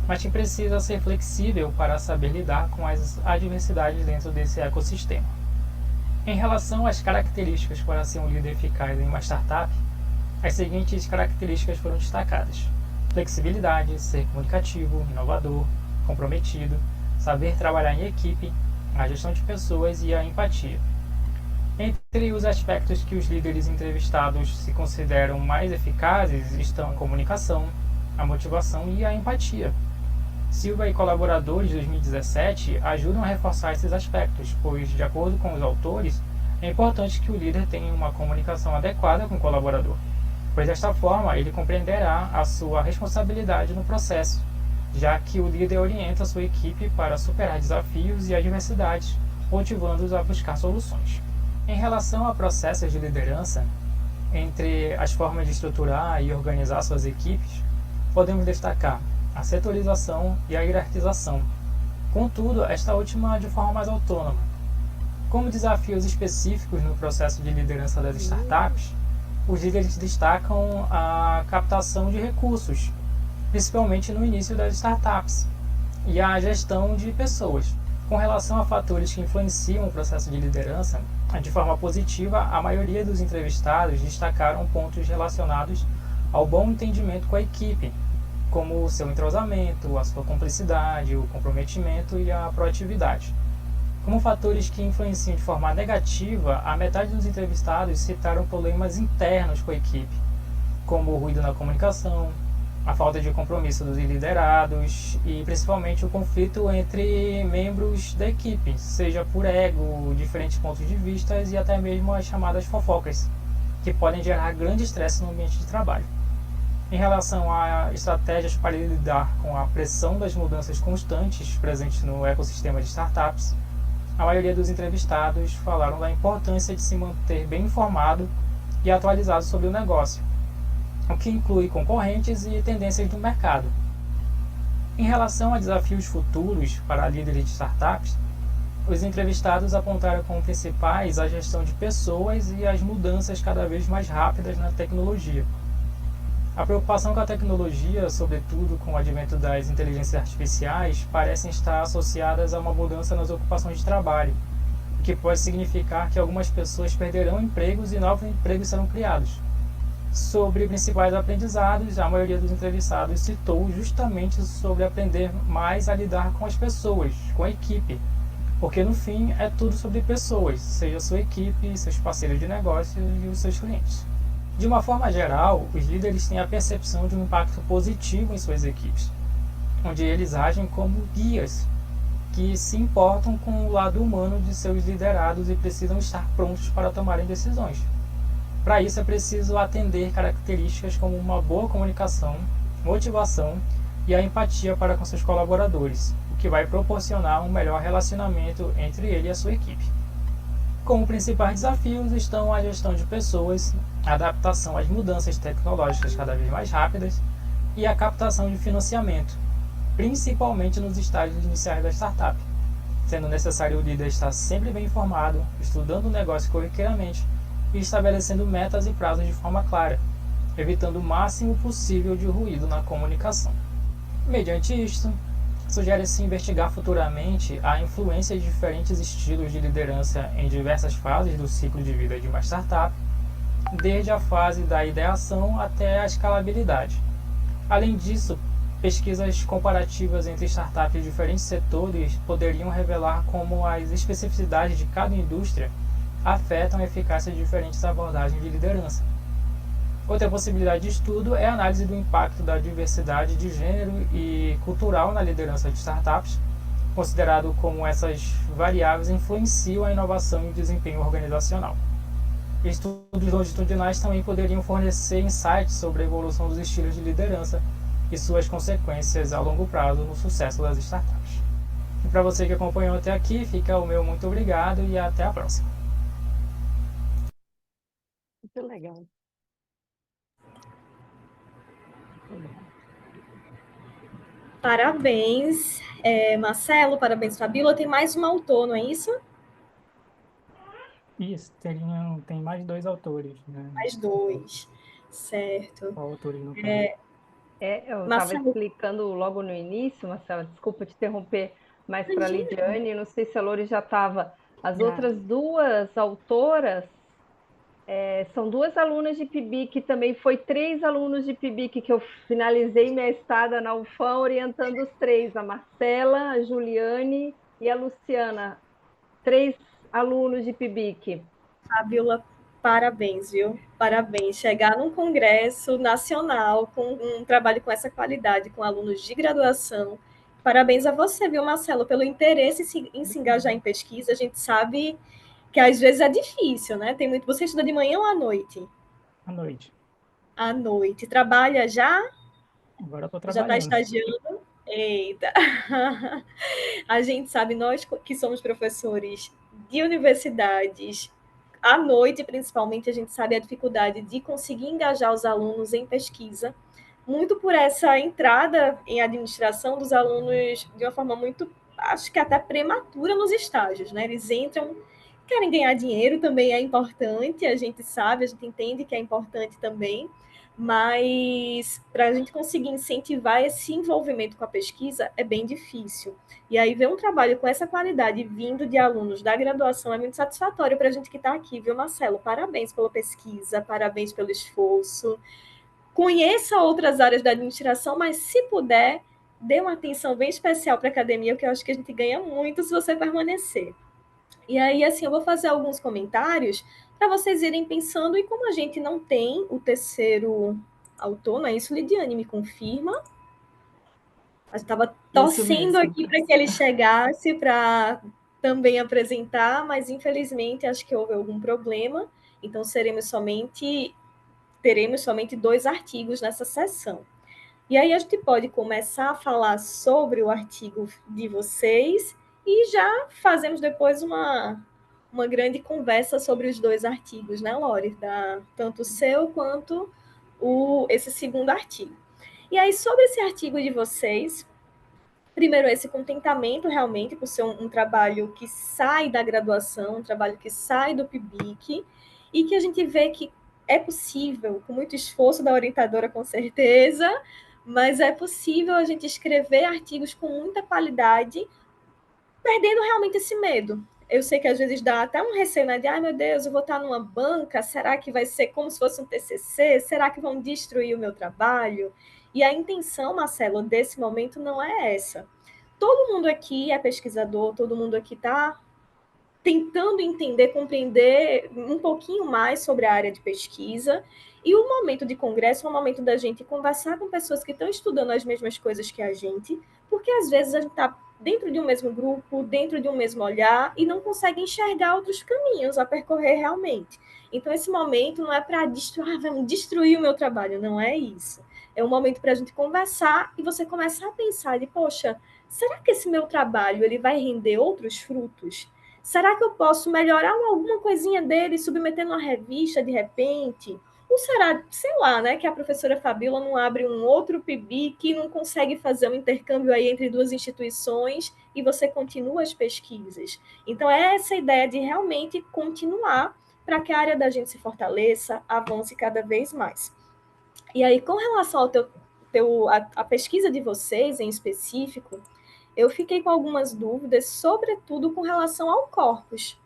mas que precisa ser flexível para saber lidar com as adversidades dentro desse ecossistema. Em relação às características para ser um líder eficaz em uma startup, as seguintes características foram destacadas: flexibilidade, ser comunicativo, inovador, comprometido, saber trabalhar em equipe, a gestão de pessoas e a empatia. Entre os aspectos que os líderes entrevistados se consideram mais eficazes estão a comunicação, a motivação e a empatia. Silva e colaboradores de 2017 ajudam a reforçar esses aspectos, pois, de acordo com os autores, é importante que o líder tenha uma comunicação adequada com o colaborador, pois desta forma ele compreenderá a sua responsabilidade no processo, já que o líder orienta a sua equipe para superar desafios e adversidades, motivando-os a buscar soluções. Em relação a processos de liderança, entre as formas de estruturar e organizar suas equipes, podemos destacar a setorização e a hierarquização, contudo, esta última de forma mais autônoma. Como desafios específicos no processo de liderança das startups, os líderes destacam a captação de recursos, principalmente no início das startups, e a gestão de pessoas. Com relação a fatores que influenciam o processo de liderança, de forma positiva, a maioria dos entrevistados destacaram pontos relacionados ao bom entendimento com a equipe, como o seu entrosamento, a sua cumplicidade, o comprometimento e a proatividade. Como fatores que influenciam de forma negativa, a metade dos entrevistados citaram problemas internos com a equipe, como o ruído na comunicação, a falta de compromisso dos liderados e principalmente o conflito entre membros da equipe, seja por ego, diferentes pontos de vista e até mesmo as chamadas fofocas, que podem gerar grande estresse no ambiente de trabalho. Em relação a estratégias para lidar com a pressão das mudanças constantes presentes no ecossistema de startups, a maioria dos entrevistados falaram da importância de se manter bem informado e atualizado sobre o negócio, o que inclui concorrentes e tendências do mercado. Em relação a desafios futuros para líderes de startups, os entrevistados apontaram como principais a gestão de pessoas e as mudanças cada vez mais rápidas na tecnologia. A preocupação com a tecnologia, sobretudo com o advento das inteligências artificiais, parecem estar associadas a uma mudança nas ocupações de trabalho, o que pode significar que algumas pessoas perderão empregos e novos empregos serão criados. Sobre principais aprendizados, a maioria dos entrevistados citou justamente sobre aprender mais a lidar com as pessoas, com a equipe, porque no fim é tudo sobre pessoas, seja a sua equipe, seus parceiros de negócio e os seus clientes. De uma forma geral, os líderes têm a percepção de um impacto positivo em suas equipes, onde eles agem como guias que se importam com o lado humano de seus liderados e precisam estar prontos para tomarem decisões. Para isso é preciso atender características como uma boa comunicação, motivação e a empatia para com seus colaboradores, o que vai proporcionar um melhor relacionamento entre ele e a sua equipe. Como principais desafios estão a gestão de pessoas, a adaptação às mudanças tecnológicas cada vez mais rápidas e a captação de financiamento, principalmente nos estágios iniciais da startup, sendo necessário o líder estar sempre bem informado, estudando o negócio corriqueiramente e estabelecendo metas e prazos de forma clara, evitando o máximo possível de ruído na comunicação. Mediante isto, sugere-se investigar futuramente a influência de diferentes estilos de liderança em diversas fases do ciclo de vida de uma startup, desde a fase da ideação até a escalabilidade. Além disso, pesquisas comparativas entre startups de diferentes setores poderiam revelar como as especificidades de cada indústria afetam a eficácia de diferentes abordagens de liderança. Outra possibilidade de estudo é a análise do impacto da diversidade de gênero e cultural na liderança de startups, considerado como essas variáveis influenciam a inovação e o desempenho organizacional. Estudos longitudinais também poderiam fornecer insights sobre a evolução dos estilos de liderança e suas consequências a longo prazo no sucesso das startups. E para você que acompanhou até aqui, fica o meu muito obrigado e até a próxima. Muito legal. Muito bom. Parabéns, Marcelo, parabéns, Fabíola. Tem mais um autor, não é isso? Isso, tem mais 2 autores, né? Mais dois, certo. Autores no caso. Eu estava Marcelo, explicando logo no início, Marcela, desculpa te interromper, mas para a imagina. Lidiane, não sei se a Lori já estava. As Já. outras duas autoras são duas alunas de PIBIC, também foi 3 alunos de PIBIC que eu finalizei minha estada na UFAM orientando os 3, a Marcela, a Juliane e a Luciana, 3 alunos de PIBIC. Fabíola, parabéns, viu? Parabéns. Chegar num congresso nacional com um trabalho com essa qualidade, com alunos de graduação. Parabéns a você, viu, Marcelo, pelo interesse em se engajar em pesquisa. A gente sabe que às vezes é difícil, né? Tem muito. Você estuda de manhã ou à noite? À noite. À noite. Trabalha já? Agora eu estou Já está trabalhando. estagiando? Eita! A gente sabe, nós que somos professores de universidades, à noite, principalmente, a gente sabe a dificuldade de conseguir engajar os alunos em pesquisa, muito por essa entrada em administração dos alunos de uma forma muito, acho que até prematura nos estágios, né? Eles entram, querem ganhar dinheiro, também é importante, a gente sabe, a gente entende que é importante também, mas para a gente conseguir incentivar esse envolvimento com a pesquisa é bem difícil. E aí ver um trabalho com essa qualidade vindo de alunos da graduação é muito satisfatório para a gente que está aqui, viu, Marcelo? Parabéns pela pesquisa, parabéns pelo esforço. Conheça outras áreas da administração, mas se puder, dê uma atenção bem especial para a academia, porque eu acho que a gente ganha muito se você permanecer. E aí, assim, eu vou fazer alguns comentários para vocês irem pensando, e como a gente não tem o terceiro autor, não é isso, Lidiane? Me confirma? A gente estava Isso torcendo mesmo. aqui para que ele chegasse para também apresentar, mas infelizmente acho que houve algum problema, então teremos somente 2 artigos nessa sessão. E aí a gente pode começar a falar sobre o artigo de vocês e já fazemos depois uma grande conversa sobre os 2 artigos, né, Lori? Tanto o seu quanto esse segundo artigo. E aí, sobre esse artigo de vocês, primeiro, esse contentamento realmente por ser um trabalho que sai da graduação, um trabalho que sai do PIBIC, e que a gente vê que é possível, com muito esforço da orientadora, com certeza, mas é possível a gente escrever artigos com muita qualidade, perdendo realmente esse medo. eu sei que às vezes dá até um receio, né, de, ai meu Deus, eu vou estar numa banca, será que vai ser como se fosse um TCC? Será que vão destruir o meu trabalho? E a intenção, Marcelo, desse momento não é essa. Todo mundo aqui é pesquisador, todo mundo aqui está tentando entender, compreender um pouquinho mais sobre a área de pesquisa. E o momento de congresso é um momento da gente conversar com pessoas que estão estudando as mesmas coisas que a gente, porque às vezes a gente está dentro de um mesmo grupo, dentro de um mesmo olhar, e não consegue enxergar outros caminhos a percorrer realmente. Então, esse momento não é para vamos destruir o meu trabalho, não é isso. É um momento para a gente conversar e você começar a pensar de, poxa, será que esse meu trabalho ele vai render outros frutos? Será que eu posso melhorar alguma coisinha dele e submeter numa revista de repente? Ou será, sei lá, né, que a professora Fabíola não abre um outro PIBIC que não consegue fazer um intercâmbio aí entre duas instituições e você continua as pesquisas? Então, é essa ideia de realmente continuar para que a área da gente se fortaleça, avance cada vez mais. E aí, com relação ao a pesquisa de vocês em específico, eu fiquei com algumas dúvidas, sobretudo com relação ao corpus.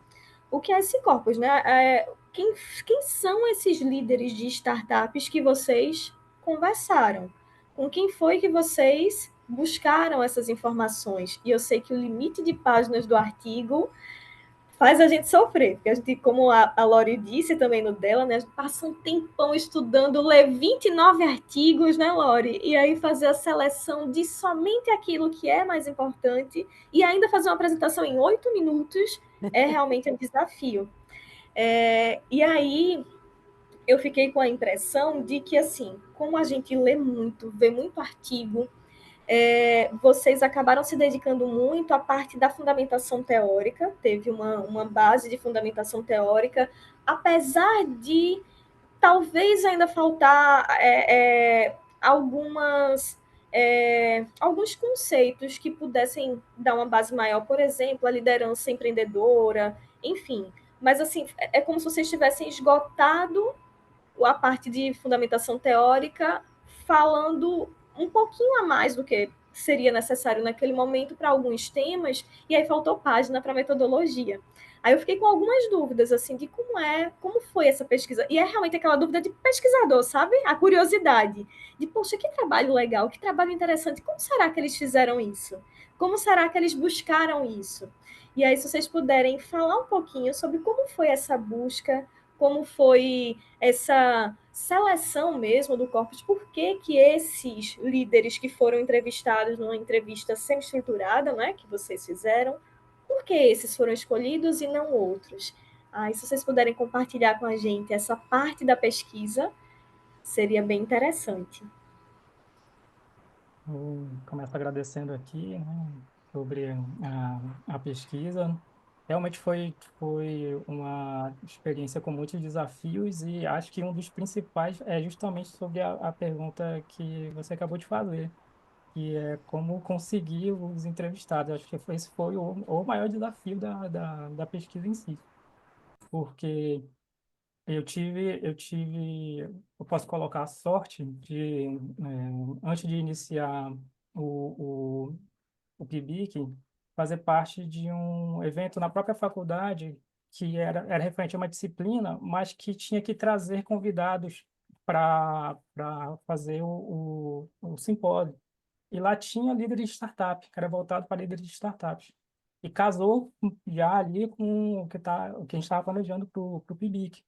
O que é esse corpus, né? Quem são esses líderes de startups que vocês conversaram? Com quem foi que vocês buscaram essas informações? E eu sei que o limite de páginas do artigo faz a gente sofrer, porque a gente, como a Lori disse também no dela, né, a gente passa um tempão estudando, lê 29 artigos, né, Lori? E aí fazer a seleção de somente aquilo que é mais importante e ainda fazer uma apresentação em 8 minutos é realmente um desafio. E aí eu fiquei com a impressão de que, assim, como a gente lê muito, vê muito artigo, vocês acabaram se dedicando muito à parte da fundamentação teórica, teve uma base de fundamentação teórica, apesar de talvez ainda faltar alguns conceitos que pudessem dar uma base maior, por exemplo, a liderança empreendedora, enfim. Mas, assim, é como se vocês tivessem esgotado a parte de fundamentação teórica, falando um pouquinho a mais do que seria necessário naquele momento para alguns temas, e aí faltou página para metodologia. Aí eu fiquei com algumas dúvidas, assim, de como foi essa pesquisa. E é realmente aquela dúvida de pesquisador, sabe? A curiosidade. De, poxa, que trabalho legal, que trabalho interessante. Como será que eles fizeram isso? Como será que eles buscaram isso? E aí, se vocês puderem falar um pouquinho sobre como foi essa busca, como foi essa seleção mesmo do corpus, por que que esses líderes que foram entrevistados numa entrevista semi-estruturada, né, que vocês fizeram, por que esses foram escolhidos e não outros? E se vocês puderem compartilhar com a gente essa parte da pesquisa, seria bem interessante. Eu começo agradecendo aqui, né, sobre a pesquisa. Realmente foi uma experiência com muitos desafios e acho que um dos principais é justamente sobre a pergunta que você acabou de fazer, que é como conseguir os entrevistados. Acho que esse foi o maior desafio da pesquisa em si, porque eu posso colocar a sorte de, antes de iniciar o, o PIBIC, fazer parte de um evento na própria faculdade que era referente a uma disciplina, mas que tinha que trazer convidados para fazer o simpósio. E lá tinha líderes de startup, que era voltado para líderes de startups. E casou já ali com o que a gente estava planejando para o PIBIC.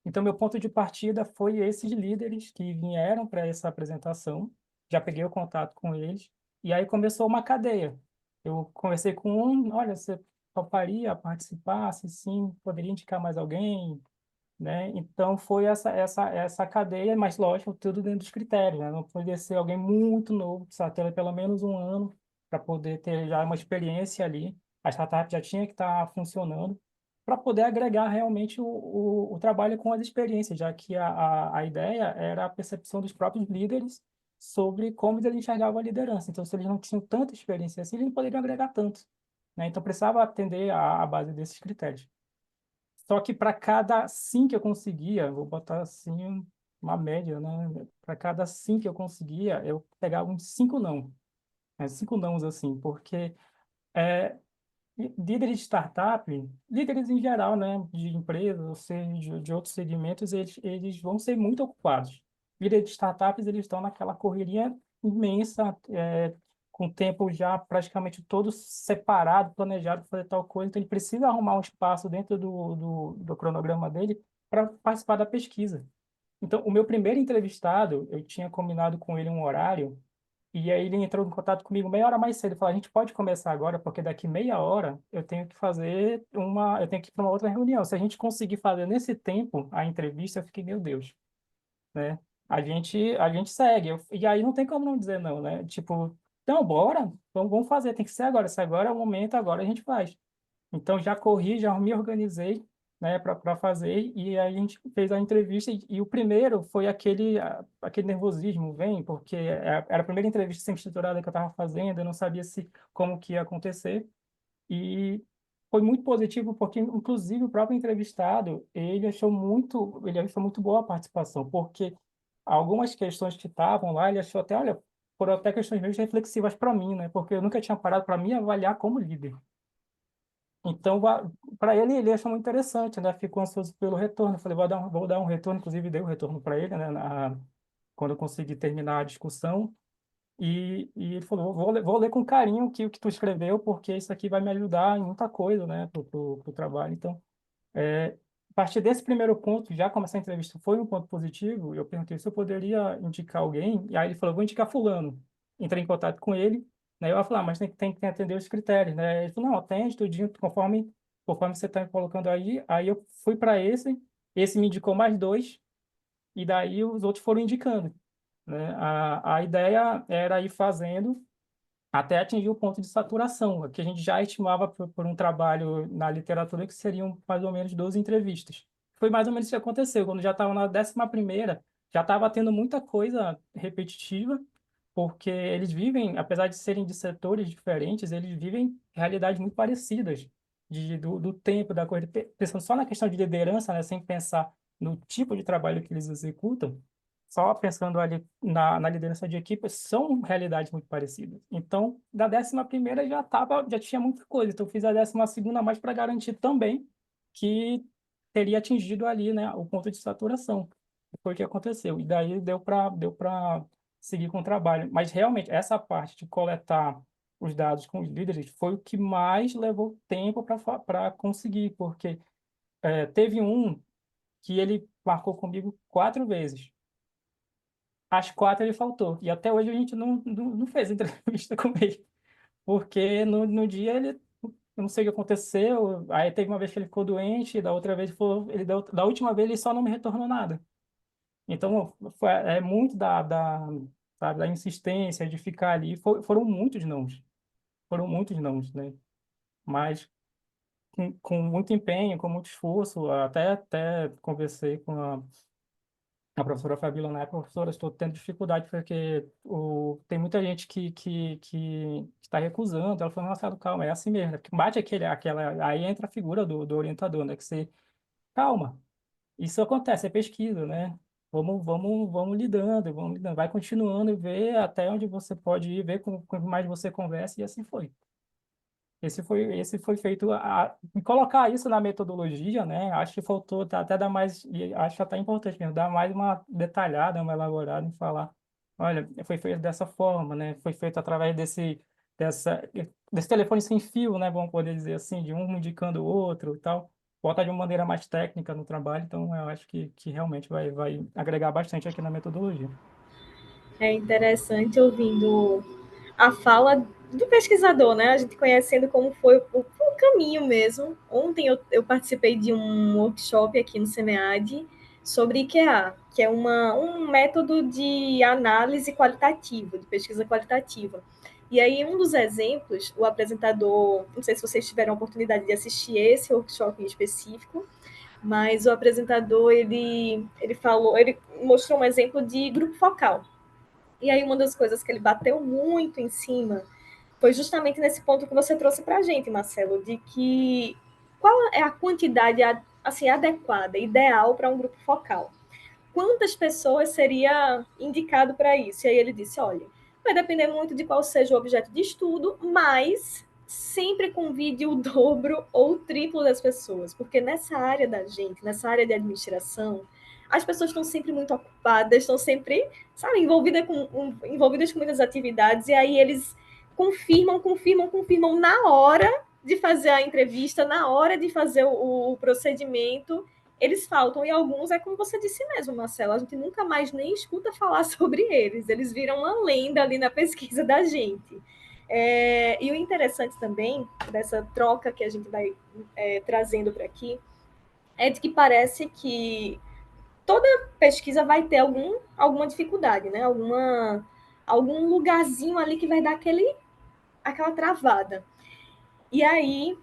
Então, meu ponto de partida foi esses líderes que vieram para essa apresentação. Já peguei o contato com eles. E aí começou uma cadeia. Eu conversei com um, olha, você toparia participar? Se sim, poderia indicar mais alguém? Né? Então, foi essa cadeia, mas lógico, tudo dentro dos critérios, né? Não poderia ser alguém muito novo, precisava ter pelo menos um ano para poder ter já uma experiência ali. A startup já tinha que estar funcionando para poder agregar realmente o trabalho com as experiências, já que a ideia era a percepção dos próprios líderes sobre como eles enxergavam a liderança. Então, se eles não tinham tanta experiência assim, eles não poderiam agregar tanto, né? Então, precisava atender a base desses critérios. Só que para cada sim que eu conseguia, vou botar assim uma média, né? Para cada sim que eu conseguia, eu pegava uns cinco não, né? Cinco nãos assim, porque E líderes de startup, líderes em geral, né, de empresas, ou seja, de outros segmentos, eles vão ser muito ocupados. Líderes de startups, eles estão naquela correria imensa, com o tempo já praticamente todo separado, planejado para fazer tal coisa, então ele precisa arrumar um espaço dentro do cronograma dele para participar da pesquisa. Então, o meu primeiro entrevistado, eu tinha combinado com ele um horário, e aí ele entrou em contato comigo meia hora mais cedo. Falou, a gente pode começar agora, porque daqui meia hora eu tenho que ir para uma outra reunião. Se a gente conseguir fazer nesse tempo a entrevista, eu fiquei, meu Deus, né? A gente segue. E aí não tem como não dizer não, né? Tipo, então bora, vamos fazer, tem que ser agora. Se agora é o momento, agora a gente faz. Então, já corri, já me organizei, né, para fazer, e aí a gente fez a entrevista, e o primeiro foi aquele nervosismo, vem, porque era a primeira entrevista sem estruturada que eu estava fazendo, eu não sabia como que ia acontecer, e foi muito positivo, porque, inclusive, o próprio entrevistado, ele achou muito boa a participação, porque algumas questões que estavam lá, ele achou até, olha, foram até questões meio reflexivas para mim, né, porque eu nunca tinha parado para me avaliar como líder. Então, para ele achou muito interessante, né? Ficou ansioso pelo retorno. Eu falei, vou dar um retorno, inclusive dei um retorno para ele, né? Quando eu consegui terminar a discussão. E ele falou, vou ler com carinho o que tu escreveu, porque isso aqui vai me ajudar em muita coisa, né? Pro trabalho. Então, a partir desse primeiro ponto, já começar a entrevista foi um ponto positivo. Eu perguntei se eu poderia indicar alguém, e aí ele falou, vou indicar fulano. Entrei em contato com ele, né? Eu falei, mas tem que atender os critérios, né? Ele falou, não, atende tudinho, conforme você está me colocando aí. Aí eu fui para esse me indicou mais dois, e daí os outros foram indicando, né? A ideia era ir fazendo até atingir o ponto de saturação, que a gente já estimava por um trabalho na literatura que seriam mais ou menos 12 entrevistas. Foi mais ou menos isso que aconteceu. Quando já estava na 11ª, já estava tendo muita coisa repetitiva, porque eles vivem, apesar de serem de setores diferentes, eles vivem realidades muito parecidas do tempo, da coisa. Pensando só na questão de liderança, né, sem pensar no tipo de trabalho que eles executam, só pensando ali na liderança de equipe, são realidades muito parecidas. Então, da 11ª já tinha muita coisa. Então, eu fiz a 12ª mais para garantir também que teria atingido ali, né, o ponto de saturação. Foi o que aconteceu. E daí deu para seguir com o trabalho. Mas, realmente, essa parte de coletar os dados com os líderes foi o que mais levou tempo para conseguir, porque teve um que ele marcou comigo 4 vezes. Às 4 ele faltou. E até hoje a gente não fez entrevista com ele. Porque no dia ele, eu não sei o que aconteceu. Aí teve uma vez que ele ficou doente, da outra vez da última vez ele só não me retornou nada. Então é muito sabe, da insistência de ficar ali. Foram muitos nãos. Foram muitos nãos, né? Mas com muito empenho, com muito esforço, até conversei com a professora Fabíola, na época, professora, estou tendo dificuldade porque tem muita gente que está recusando. Ela falou, Marcelo, calma, é assim mesmo, né? Porque bate aí entra a figura do orientador, né? Que você, calma, isso acontece, é pesquisa, né? Vamos lidando, vai continuando e ver até onde você pode ir, ver com mais você conversa, e assim foi. Esse foi feito e colocar isso na metodologia, né? Acho que faltou até dar mais, e acho até importante mesmo, dar mais uma detalhada, uma elaborada em falar, olha, foi feito dessa forma, né? Foi feito através desse telefone sem fio, né? Vamos poder dizer assim, de um indicando o outro e tal. Botar de uma maneira mais técnica no trabalho, então eu acho que realmente vai agregar bastante aqui na metodologia. É interessante ouvindo a fala do pesquisador, né? A gente conhecendo como foi o caminho mesmo. Ontem eu participei de um workshop aqui no SEMEAD sobre IQA, que é um método de análise qualitativa, de pesquisa qualitativa. E aí, um dos exemplos, o apresentador, não sei se vocês tiveram a oportunidade de assistir esse workshop em específico, mas o apresentador, ele mostrou um exemplo de grupo focal. E aí, uma das coisas que ele bateu muito em cima foi justamente nesse ponto que você trouxe para a gente, Marcelo, de que qual é a quantidade assim, adequada, ideal para um grupo focal? Quantas pessoas seria indicado para isso? E aí ele disse, olha, vai depender muito de qual seja o objeto de estudo, mas sempre convide o dobro ou o triplo das pessoas, porque nessa área da gente, nessa área de administração, as pessoas estão sempre muito ocupadas, estão sempre, sabe, envolvidas com muitas atividades, e aí eles confirmam na hora de fazer a entrevista, na hora de fazer o procedimento, eles faltam, e alguns, é como você disse mesmo, Marcela, a gente nunca mais nem escuta falar sobre eles viram uma lenda ali na pesquisa da gente. E o interessante também dessa troca que a gente vai trazendo para aqui é de que parece que toda pesquisa vai ter alguma dificuldade, né? Algum lugarzinho ali que vai dar aquela travada. E aí,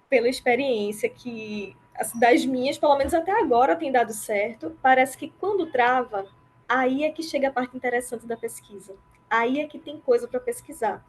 pela experiência que das minhas, pelo menos até agora, tem dado certo, parece que quando trava, aí é que chega a parte interessante da pesquisa. Aí é que tem coisa para pesquisar.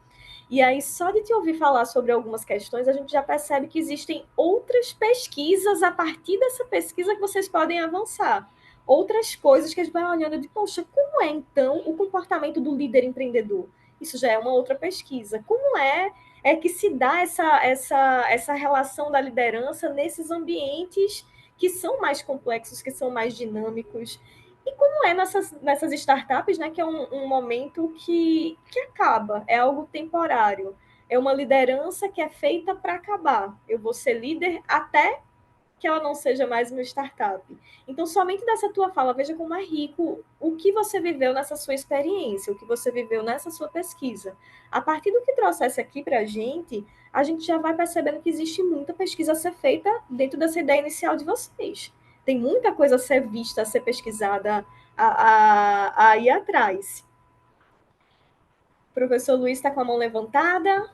E aí, só de te ouvir falar sobre algumas questões, a gente já percebe que existem outras pesquisas a partir dessa pesquisa que vocês podem avançar. Outras coisas que a gente vai olhando de, poxa, como é então o comportamento do líder empreendedor? Isso já é uma outra pesquisa. Como é que se dá essa relação da liderança nesses ambientes que são mais complexos, que são mais dinâmicos? E como é nessas startups, né, que é um momento que acaba, é algo temporário. É uma liderança que é feita para acabar. Eu vou ser líder até que ela não seja mais uma startup. Então, somente dessa tua fala, veja como é rico o que você viveu nessa sua experiência, o que você viveu nessa sua pesquisa. A partir do que trouxesse aqui para a gente já vai percebendo que existe muita pesquisa a ser feita dentro dessa ideia inicial de vocês. Tem muita coisa a ser vista, a ser pesquisada aí atrás. O professor Luiz está com a mão levantada.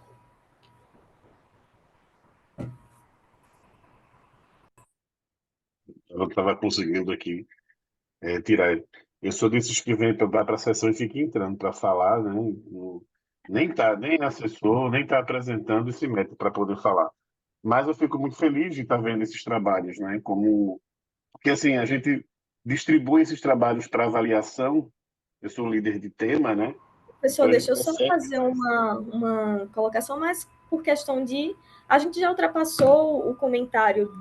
Eu estava conseguindo aqui tirar. Eu sou desses que vem para a sessão e fica entrando para falar, né? Nem assessor, nem tá apresentando e se mete para poder falar. Mas eu fico muito feliz de estar vendo esses trabalhos, né? Porque assim, a gente distribui esses trabalhos para avaliação. Eu sou líder de tema, né? Pessoal, Então a gente deixa eu só recebe. fazer uma colocação, mas por questão de. A gente já ultrapassou o comentário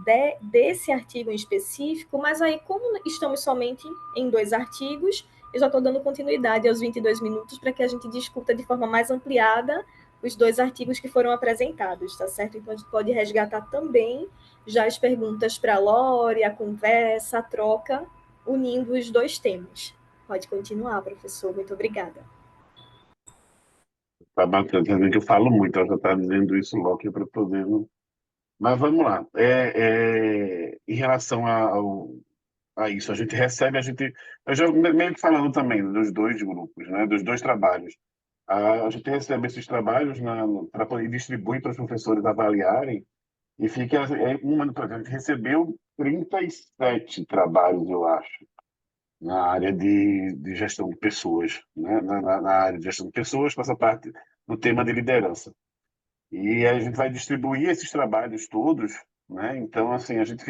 desse artigo em específico, mas aí, como estamos somente em 2 artigos, eu já estou dando continuidade aos 22 minutos para que a gente discuta de forma mais ampliada os 2 artigos que foram apresentados, tá certo? Então, a gente pode resgatar também já as perguntas para a Lore, a conversa, a troca, unindo os 2 temas. Pode continuar, professor. Muito obrigada. Tá bacana, tá vendo que eu falo muito, ela já está dizendo isso logo para poder. Mas vamos lá. Em relação a isso, a gente recebe, eu já meio que falando também dos 2 grupos, né, dos 2 trabalhos. A gente recebe esses trabalhos para poder distribuir para os professores avaliarem, e fica, por exemplo, a gente recebeu 37 trabalhos, eu acho, na área de gestão de pessoas, né, na área de gestão de pessoas, com essa parte no tema de liderança. E a gente vai distribuir esses trabalhos todos, né? Então, assim, a gente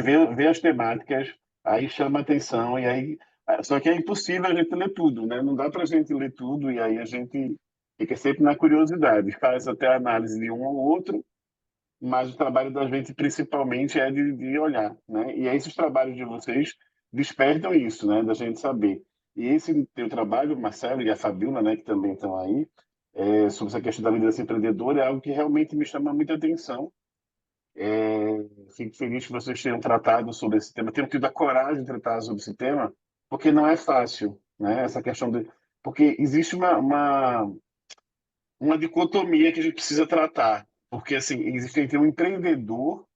vê as temáticas, aí chama atenção, e aí. Só que é impossível a gente ler tudo, né? Não dá para a gente ler tudo, e aí a gente fica sempre na curiosidade, faz até a análise de um ou outro, mas o trabalho da gente principalmente é de olhar, né? E aí esses trabalhos de vocês despertam isso, né? Da gente saber. E esse teu trabalho, Marcelo e a Fabiola, né, que também estão aí, sobre essa questão da liderança empreendedora, é algo que realmente me chama muita atenção. Fico feliz que vocês tenham tratado sobre esse tema, tenham tido a coragem de tratar sobre esse tema, porque não é fácil, né? Essa questão de... Porque existe uma dicotomia que a gente precisa tratar, porque assim, existe entre um empreendedor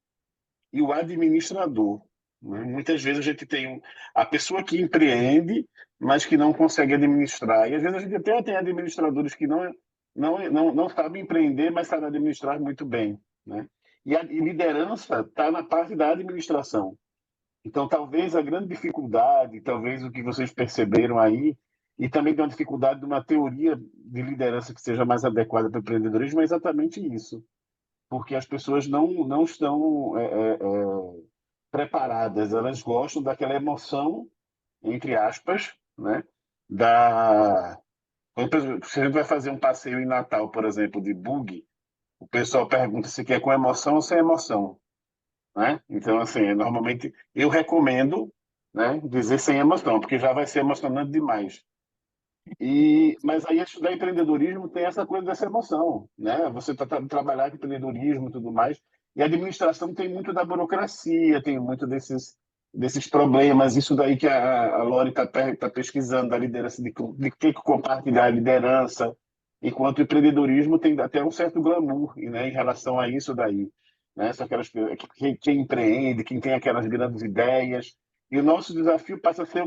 e o administrador, né? Muitas vezes a gente tem a pessoa que empreende, mas que não consegue administrar. E às vezes a gente até tem administradores que não sabem empreender, mas sabem administrar muito bem, né? E liderança está na parte da administração. Então, talvez a grande dificuldade, talvez o que vocês perceberam aí, e também tem uma dificuldade de uma teoria de liderança que seja mais adequada para o empreendedorismo, é exatamente isso. Porque as pessoas não estão preparadas, elas gostam daquela emoção, entre aspas, né? Da... Se a gente vai fazer um passeio em Natal, por exemplo, de buggy, o pessoal pergunta se quer com emoção ou sem emoção, né? Então, assim, normalmente eu recomendo, né, dizer sem emoção, porque já vai ser emocionante demais. Mas aí estudar empreendedorismo tem essa coisa dessa emoção, né? Você trabalhar com empreendedorismo e tudo mais. E a administração tem muito da burocracia, tem muito desses problemas. Isso daí que a Lori está pesquisando, da liderança, de que compartilhar a liderança. Enquanto o empreendedorismo tem até um certo glamour, né, em relação a isso daí. Né? São aquelas, quem empreende, quem tem aquelas grandes ideias. E o nosso desafio passa a ser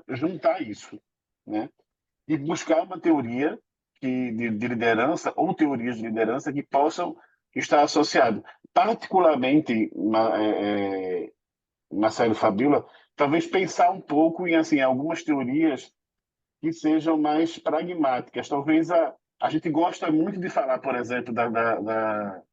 juntar isso, né? E buscar uma teoria de liderança ou teorias de liderança que possam estar associadas. Particularmente, Marcelo e Fabíola, talvez pensar um pouco em assim, algumas teorias que sejam mais pragmáticas. Talvez a gente gosta muito de falar, por exemplo, da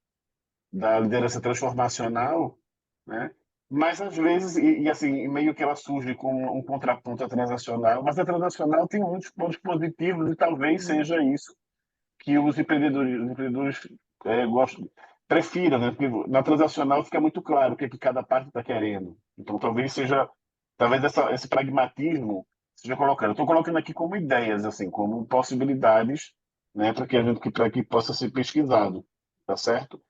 liderança transformacional, né? Mas às vezes, assim, meio que ela surge com um contraponto à transacional, mas a transacional tem muitos pontos positivos e talvez seja isso que os empreendedores gostam, prefiram, né? Porque na transacional fica muito claro o que, é que cada parte está querendo. Então talvez esse pragmatismo seja colocado. Eu estou colocando aqui como ideias, assim, como possibilidades, né, para que possa ser pesquisado, tá certo?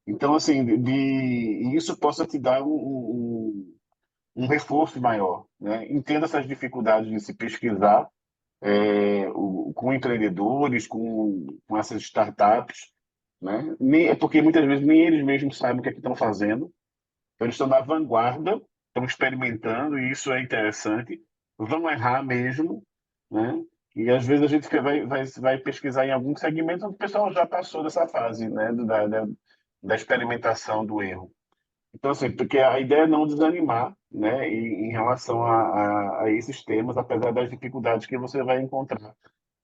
Então, assim, e isso possa te dar um reforço maior, né? Entenda essas dificuldades de se pesquisar com empreendedores, com essas startups, né? É porque muitas vezes nem eles mesmos sabem o que é que estão fazendo. Então, eles estão na vanguarda, estão experimentando, e isso é interessante. Vão errar mesmo, né? E às vezes a gente vai pesquisar em algum segmento onde o pessoal já passou dessa fase, né? Da experimentação do erro. Então, assim, porque a ideia é não desanimar, né, em relação a esses temas, apesar das dificuldades que você vai encontrar,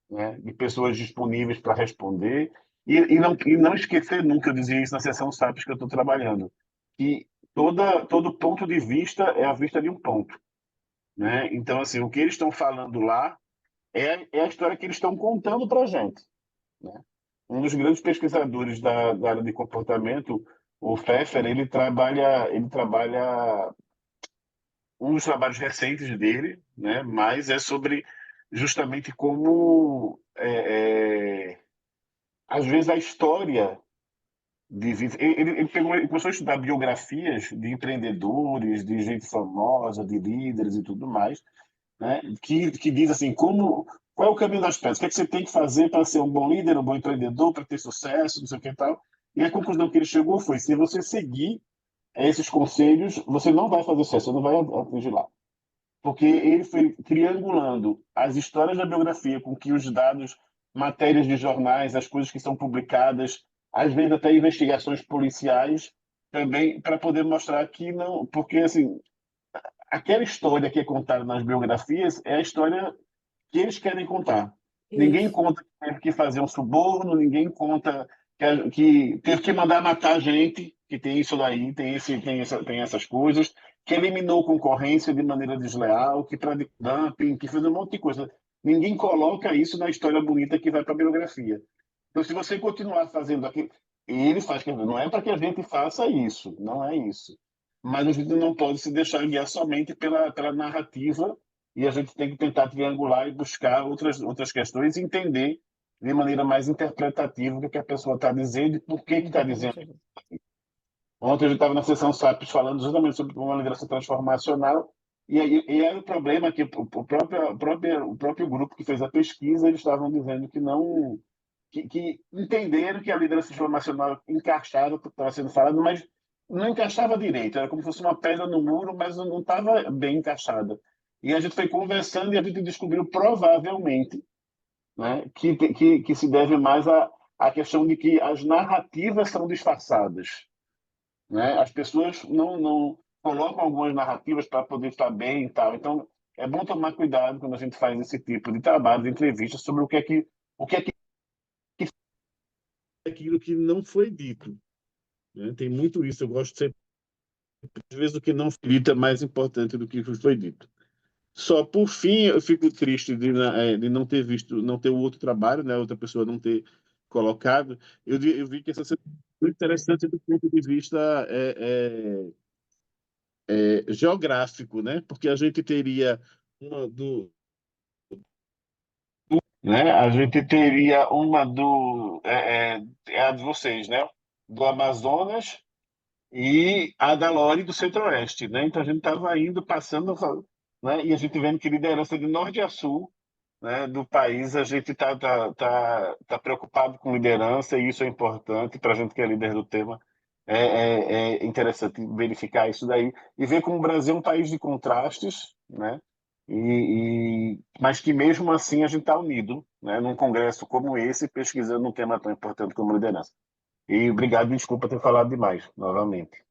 né, de pessoas disponíveis para responder, e não esquecer nunca, eu dizia isso na sessão SAPs que eu estou trabalhando, que todo ponto de vista é a vista de um ponto, né? Então, assim, o que eles estão falando lá é a história que eles estão contando para a gente, né? Um dos grandes pesquisadores da área de comportamento, o Pfeffer, ele trabalha um dos trabalhos recentes dele, né? Mas é sobre justamente como às vezes a história de vida. Ele começou a estudar biografias de empreendedores, de gente famosa, de líderes e tudo mais, né? Que diz assim, qual é o caminho das pedras? O que é que você tem que fazer para ser um bom líder, um bom empreendedor, para ter sucesso, não sei o que e tal. E a conclusão que ele chegou foi, se você seguir esses conselhos, você não vai fazer sucesso, você não vai atingir lá. Porque ele foi triangulando as histórias da biografia com que os dados, matérias de jornais, as coisas que são publicadas, às vezes até investigações policiais, também para poder mostrar que não, porque assim, aquela história que é contada nas biografias é a história que eles querem contar. Ninguém Isso. conta que teve que fazer um suborno, ninguém conta que teve que mandar matar gente, que tem isso daí, tem essas coisas, que eliminou concorrência de maneira desleal, que praticou dumping, que fez um monte de coisa. Ninguém coloca isso na história bonita que vai para a biografia. Então, se você continuar fazendo aquilo, ele faz, quer dizer, não é para que a gente faça isso, não é isso. Mas a gente não pode se deixar guiar somente pela narrativa e a gente tem que tentar triangular e buscar outras questões e entender de maneira mais interpretativa o que a pessoa está dizendo e por que está dizendo. Exatamente. Ontem a gente estava na sessão SAPs falando justamente sobre uma liderança transformacional e era o problema que o próprio grupo que fez a pesquisa, eles estavam dizendo que não que entenderam que a liderança transformacional encaixava o que estava sendo falado, mas não encaixava direito. Era como se fosse uma pedra no muro, mas não estava bem encaixada. E a gente foi conversando e a gente descobriu provavelmente, né, que se deve mais à questão de que as narrativas são disfarçadas, né? As pessoas não colocam algumas narrativas para poder estar bem e tal. Então, é bom tomar cuidado quando a gente faz esse tipo de trabalho, de entrevista, sobre o que é que aquilo que não foi dito, né? Tem muito isso. Eu gosto sempre, às vezes, o que não foi dito é mais importante do que foi dito. Só por fim, eu fico triste de não ter visto, não ter o outro trabalho, né? Outra pessoa não ter colocado, eu vi que essa é muito interessante do ponto de vista geográfico, né? Porque a gente teria uma né? A gente teria uma a de vocês, né? Do Amazonas e a da Lore do Centro-Oeste, né? Então a gente estava indo, passando, né? E a gente vendo que liderança de norte a sul, né, do país, a gente tá preocupado com liderança e isso é importante para a gente que é líder do tema. É interessante verificar isso daí e ver como o Brasil é um país de contrastes, né? Mas que mesmo assim a gente está unido, né, num congresso como esse, pesquisando um tema tão importante como liderança. E obrigado, desculpa ter falado demais, novamente.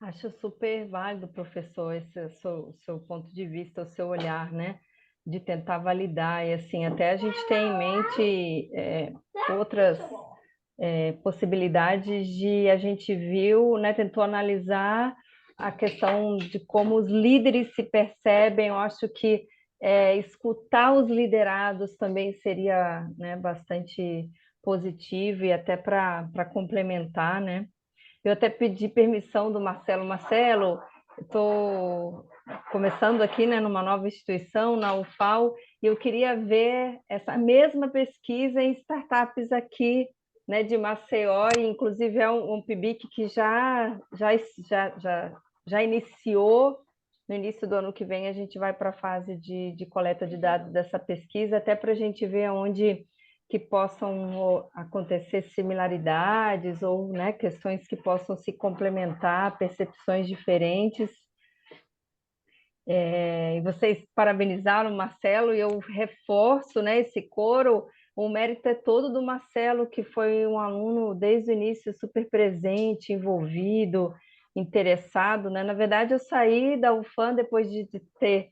Acho super válido, professor, esse seu ponto de vista, o seu olhar, né? De tentar validar. E assim, até a gente tem em mente outras possibilidades de a gente viu, né? Tentou analisar a questão de como os líderes se percebem. Eu acho que escutar os liderados também seria, né, bastante positivo e até para complementar, né? Eu até pedi permissão do Marcelo. Marcelo, estou começando aqui, né, numa nova instituição, na UFAL, e eu queria ver essa mesma pesquisa em startups aqui, né, de Maceió, e inclusive é um PIBIC que já iniciou. No início do ano que vem, a gente vai para a fase de coleta de dados dessa pesquisa, até para a gente ver onde que possam acontecer similaridades ou, né, questões que possam se complementar, percepções diferentes. E vocês parabenizaram o Marcelo e eu reforço, né, esse coro. O mérito é todo do Marcelo, que foi um aluno desde o início super presente, envolvido, interessado, né? Na verdade, eu saí da UFAM depois de ter,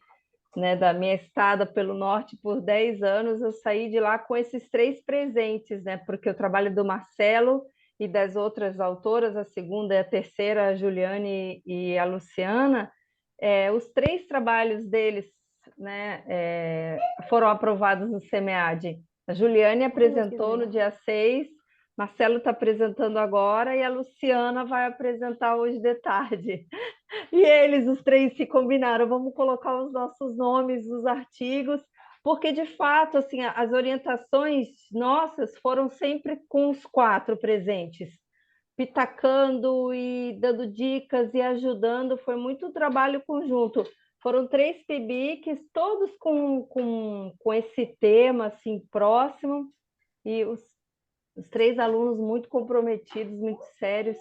né, da minha estada pelo norte por 10 anos, eu saí de lá com esses 3 presentes, né, porque o trabalho do Marcelo e das outras autoras, a segunda e a terceira, a Juliane e a Luciana, os 3 trabalhos deles, né, foram aprovados no SEMEAD. A Juliane apresentou no dia 6, Marcelo está apresentando agora e a Luciana vai apresentar hoje de tarde. E eles, os 3, se combinaram, vamos colocar os nossos nomes nos artigos, porque, de fato, assim, as orientações nossas foram sempre com os 4 presentes, pitacando e dando dicas e ajudando, foi muito trabalho conjunto. Foram 3 PIBICs, todos com esse tema, assim, próximo, e os 3 alunos muito comprometidos, muito sérios,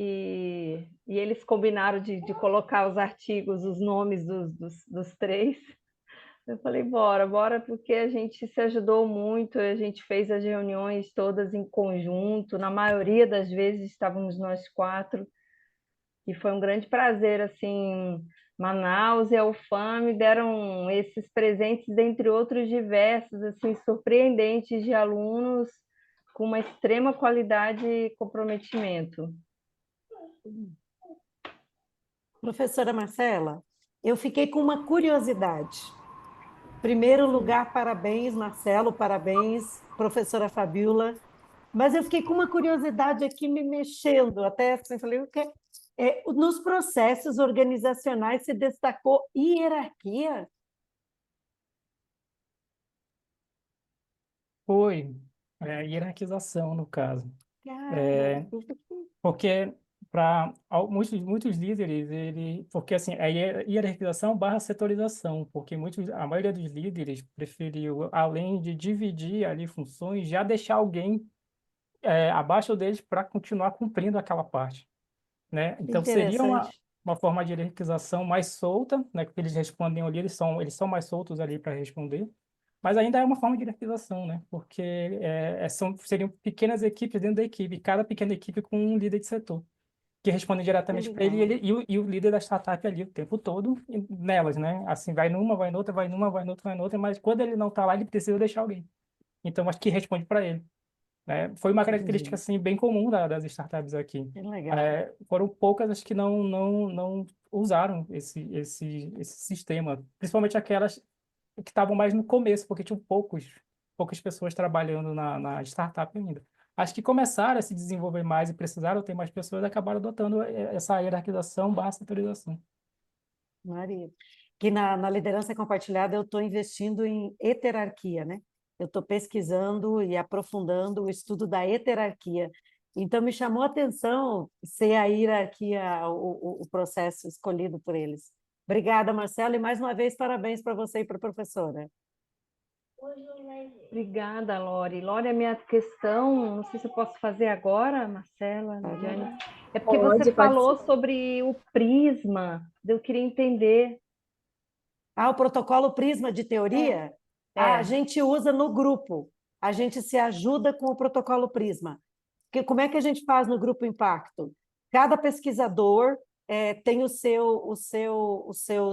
e eles combinaram de colocar os artigos, os nomes dos 3. Eu falei, bora, porque a gente se ajudou muito, a gente fez as reuniões todas em conjunto, na maioria das vezes estávamos nós 4, e foi um grande prazer, assim, Manaus e a UFAM me deram esses presentes, dentre outros diversos, assim, surpreendentes de alunos com uma extrema qualidade e comprometimento. Professora Marcela, eu fiquei com uma curiosidade. Primeiro lugar, parabéns, Marcelo, parabéns, professora Fabiola. Mas eu fiquei com uma curiosidade aqui me mexendo, até assim, falei, nos processos organizacionais se destacou hierarquia? Foi hierarquização, no caso. Cara, Porque para muitos líderes, porque assim, a hierarquização barra setorização, porque a maioria dos líderes preferiu, além de dividir ali funções, já deixar alguém abaixo deles para continuar cumprindo aquela parte, né? Então seria interessante. uma forma de hierarquização mais solta, né? Porque eles respondem ali, eles são mais soltos ali para responder. Mas ainda é uma forma de hierarquização, né? Porque seriam pequenas equipes dentro da equipe, cada pequena equipe com um líder de setor, que respondem Que diretamente para ele, legal. e o líder da startup ali o tempo todo nelas, né? Assim, vai numa, vai noutra, vai numa, vai noutra, vai noutra, mas quando ele não está lá, ele precisa deixar alguém. Então, acho que responde para ele, né? Foi uma característica, Entendi. assim, bem comum das startups aqui. Que legal. Foram poucas as que não usaram esse sistema, principalmente aquelas que estavam mais no começo, porque tinham poucas pessoas trabalhando na startup ainda. As que começaram a se desenvolver mais e precisaram ter mais pessoas acabaram adotando essa hierarquização barra setorização. Maria. Que na liderança compartilhada eu estou investindo em heterarquia, né? Eu estou pesquisando e aprofundando o estudo da heterarquia. Então, me chamou a atenção ser a hierarquia, o processo escolhido por eles. Obrigada, Marcelo, e mais uma vez parabéns para você e para a professora. Obrigada, Lore. Lore, a minha questão, não sei se eu posso fazer agora, Marcela, Diane, é porque você falou sobre o prisma, eu queria entender. O protocolo Prisma de teoria, a gente usa no grupo. A gente se ajuda com o protocolo Prisma. Porque como é que a gente faz no Grupo Impacto? Cada pesquisador tem o seu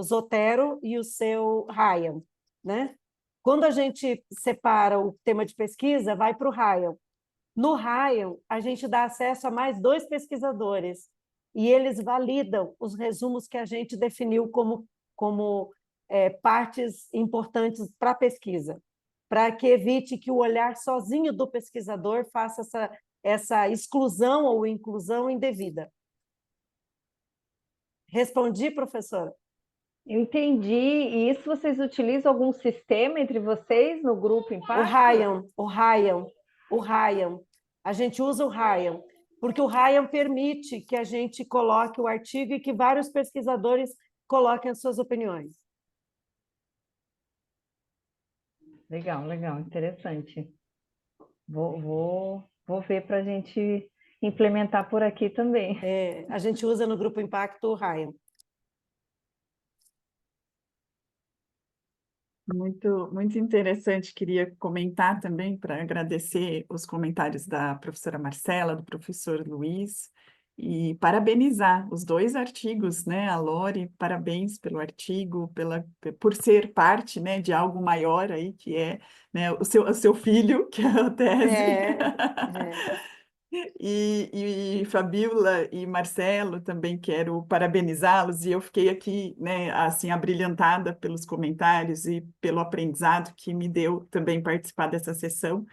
Zotero e o seu Ryan, né? Quando a gente separa o tema de pesquisa, vai para o Ryan. No Ryan, a gente dá acesso a mais 2 pesquisadores e eles validam os resumos que a gente definiu como partes importantes para a pesquisa, para que evite que o olhar sozinho do pesquisador faça essa exclusão ou inclusão indevida. Respondi, professora? Eu entendi. E isso vocês utilizam algum sistema entre vocês no grupo Impacto? O Ryan. A gente usa o Ryan, porque o Ryan permite que a gente coloque o artigo e que vários pesquisadores coloquem as suas opiniões. Legal, interessante. Vou ver para a gente implementar por aqui também. A gente usa no Grupo Impacto o Ryan. Muito interessante. Queria comentar também, para agradecer os comentários da professora Marcela, do professor Luiz, e parabenizar os 2 artigos, né? A Lore, parabéns pelo artigo, por ser parte, né, de algo maior aí, que é, né, o seu filho, que é a tese. E Fabíola e Marcelo também quero parabenizá-los, e eu fiquei aqui, né, assim, abrilhantada pelos comentários e pelo aprendizado que me deu também participar dessa sessão.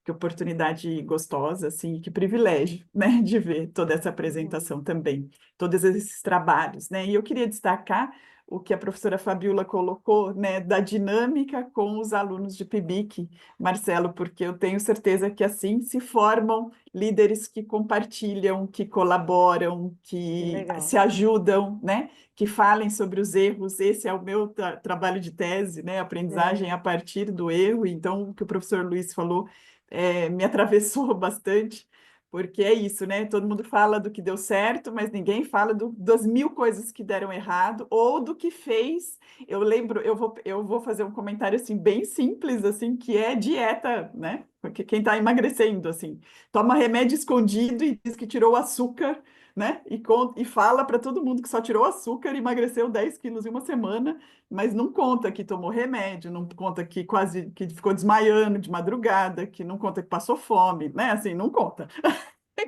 Que oportunidade gostosa, assim, que privilégio, né, de ver toda essa apresentação também, todos esses trabalhos, né, e eu queria destacar o que a professora Fabíola colocou, né, da dinâmica com os alunos de PIBIC, Marcelo, porque eu tenho certeza que assim se formam líderes que compartilham, que colaboram, que se ajudam, né, que falem sobre os erros. Esse é o meu trabalho de tese, né, aprendizagem a partir do erro. Então, o que o professor Luiz falou me atravessou bastante, porque é isso, né? Todo mundo fala do que deu certo, mas ninguém fala das 1000 coisas que deram errado ou do que fez. Eu lembro, eu vou fazer um comentário assim bem simples, assim, que é dieta, né? Porque quem está emagrecendo, assim, toma remédio escondido e diz que tirou o açúcar, né? E fala para todo mundo que só tirou açúcar e emagreceu 10 quilos em uma semana, mas não conta que tomou remédio, não conta que que ficou desmaiando de madrugada, que não conta que passou fome, né? Assim, não conta.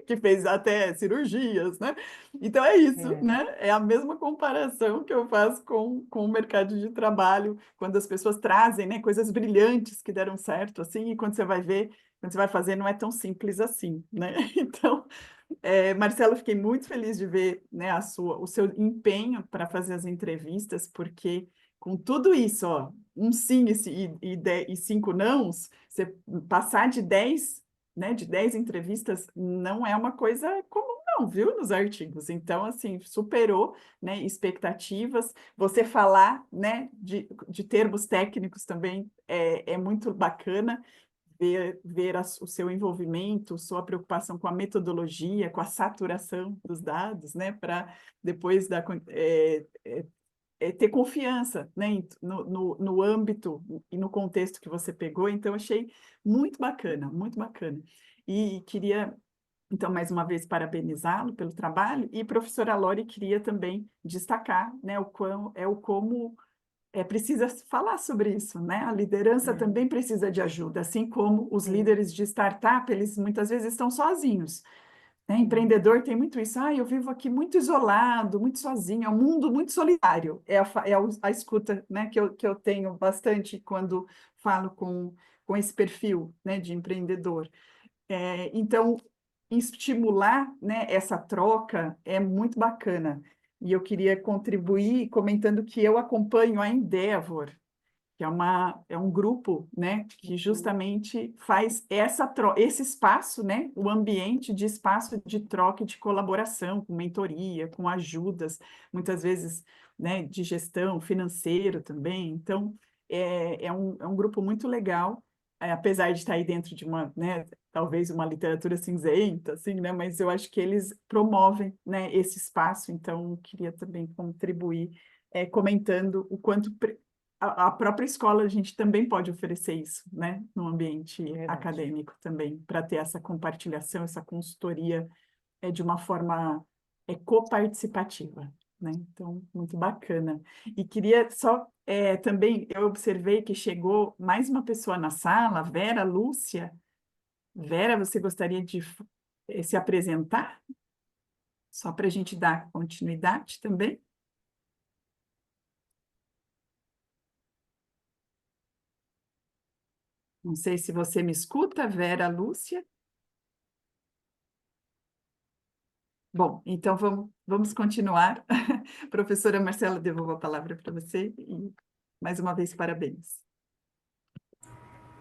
Que fez até cirurgias, né? Então é isso, né? É a mesma comparação que eu faço com o mercado de trabalho, quando as pessoas trazem, né, coisas brilhantes que deram certo, assim, e quando você vai ver, quando você vai fazer, não é tão simples assim, né? Então, Marcelo, fiquei muito feliz de ver, né, o seu empenho para fazer as entrevistas, porque com tudo isso, ó, um sim e 5 nãos, você passar de 10, né, de 10 entrevistas não é uma coisa comum, não, viu, nos artigos. Então, assim, superou, né, expectativas. Você falar, né, de termos técnicos também é muito bacana. Ver o seu envolvimento, sua preocupação com a metodologia, com a saturação dos dados, né, para depois ter confiança, né, no âmbito e no contexto que você pegou. Então, achei muito bacana, muito bacana. E queria, então, mais uma vez, parabenizá-lo pelo trabalho, e professora Lore queria também destacar, né, como precisa falar sobre isso, né? A liderança também precisa de ajuda, assim como os líderes de startup, eles muitas vezes estão sozinhos. né? Empreendedor tem muito isso. Eu vivo aqui muito isolado, muito sozinho, é um mundo muito solitário. É a escuta, né, que eu tenho bastante quando falo com esse perfil, né, de empreendedor. Então, estimular, né, essa troca é muito bacana. E eu queria contribuir comentando que eu acompanho a Endeavor, que é um grupo, né, que justamente faz esse espaço, né, o ambiente de espaço de troca e de colaboração, com mentoria, com ajudas, muitas vezes, né, de gestão, financeiro também. Então, é um grupo muito legal, apesar de estar aí dentro de uma, né, talvez uma literatura cinzenta, assim, né, mas eu acho que eles promovem, né, esse espaço, então eu queria também contribuir, comentando o quanto a própria escola, a gente também pode oferecer isso, né, no ambiente Verdade. acadêmico também, para ter essa compartilhação, essa consultoria de uma forma coparticipativa, né? Então, muito bacana. E queria só também, eu observei que chegou mais uma pessoa na sala, Vera Lúcia. Vera, você gostaria de se apresentar? Só para a gente dar continuidade também? Não sei se você me escuta, Vera Lúcia. Bom, então vamos continuar. Professora Marcela, devolvo a palavra para você e, mais uma vez, parabéns.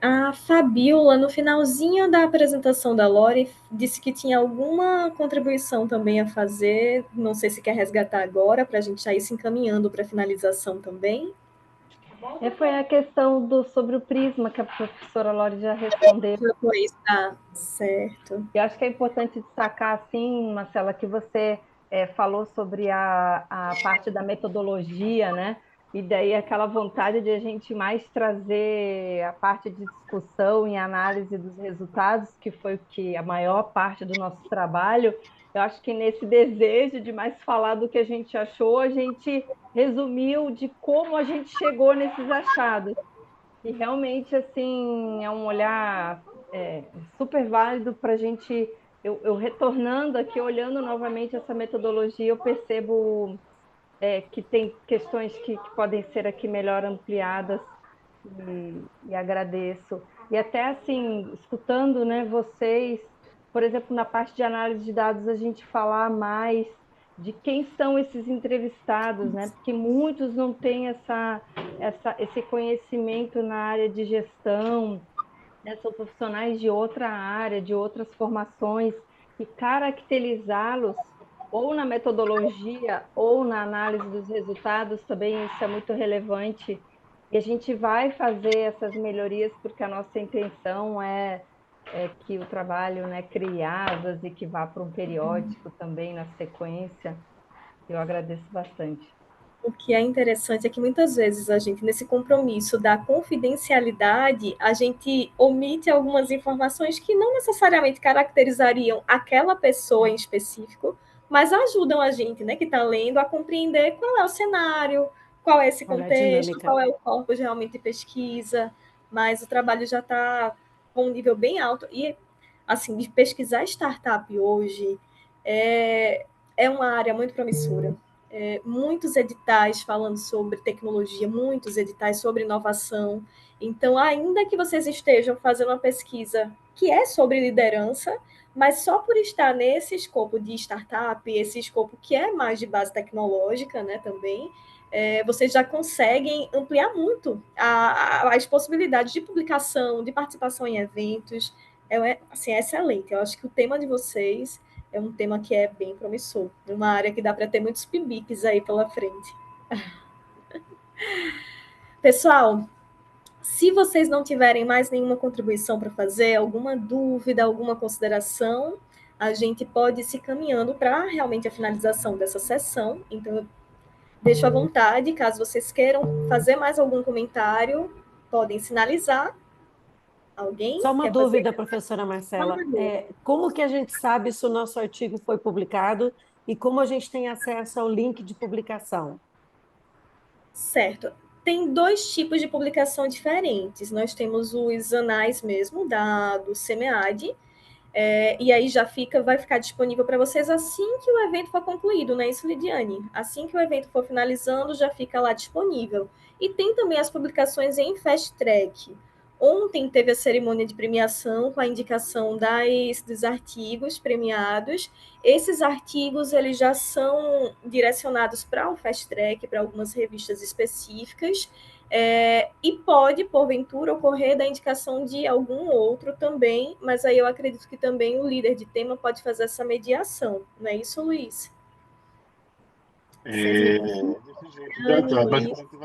A Fabiola, no finalzinho da apresentação da Lore, disse que tinha alguma contribuição também a fazer. Não sei se quer resgatar agora, para a gente já ir se encaminhando para a finalização também. Foi a questão sobre o prisma que a professora Lore já respondeu. Pois tá, certo. Eu acho que é importante destacar, assim, Marcela, que você falou sobre a parte da metodologia, né? E daí aquela vontade de a gente mais trazer a parte de discussão e análise dos resultados, que foi o que a maior parte do nosso trabalho. Eu acho que nesse desejo de mais falar do que a gente achou, a gente resumiu de como a gente chegou nesses achados. E realmente, assim, é um olhar super válido para a gente. Eu retornando aqui, olhando novamente essa metodologia, eu percebo que tem questões que podem ser aqui melhor ampliadas e agradeço. E até assim, escutando, né, vocês, por exemplo, na parte de análise de dados, a gente falar mais de quem são esses entrevistados, né? Porque muitos não têm esse conhecimento na área de gestão, né? São profissionais de outra área, de outras formações, e caracterizá-los ou na metodologia ou na análise dos resultados também isso é muito relevante. E a gente vai fazer essas melhorias porque a nossa intenção é que o trabalho, né, crie asas e que vá para um periódico também na sequência. Eu agradeço bastante. O que é interessante é que muitas vezes a gente, nesse compromisso da confidencialidade, a gente omite algumas informações que não necessariamente caracterizariam aquela pessoa em específico, mas ajudam a gente, né, que está lendo, a compreender qual é o cenário, qual é esse contexto, qual é o corpus realmente de pesquisa, mas o trabalho já está com um nível bem alto. E, assim, de pesquisar startup hoje é uma área muito promissora. Muitos editais falando sobre tecnologia, muitos editais sobre inovação. Então, ainda que vocês estejam fazendo uma pesquisa que é sobre liderança, mas só por estar nesse escopo de startup, esse escopo que é mais de base tecnológica, né, também, vocês já conseguem ampliar muito as possibilidades de publicação, de participação em eventos. Assim, é excelente. Eu acho que o tema de vocês é um tema que é bem promissor, uma área que dá para ter muitos pibiques aí pela frente. Pessoal, se vocês não tiverem mais nenhuma contribuição para fazer, alguma dúvida, alguma consideração, a gente pode ir se caminhando para realmente a finalização dessa sessão. Então, eu deixo à vontade, caso vocês queiram fazer mais algum comentário, podem sinalizar. Alguém Só uma quer dúvida, fazer? professora Marcela. Como que a gente sabe se o nosso artigo foi publicado e como a gente tem acesso ao link de publicação? Certo. Tem dois tipos de publicação diferentes. Nós temos os anais mesmo, do SEMEAD. E aí vai ficar disponível para vocês assim que o evento for concluído, não é isso, Lidiane? Assim que o evento for finalizando, já fica lá disponível. E tem também as publicações em Fast Track. Ontem teve a cerimônia de premiação com a indicação dos artigos premiados. Esses artigos eles já são direcionados para o Fast Track, para algumas revistas específicas, e pode, porventura, ocorrer da indicação de algum outro também, mas aí eu acredito que também o líder de tema pode fazer essa mediação, não é isso, Luiz? Vocês me Desse jeito, Dani, Luiz. basicamente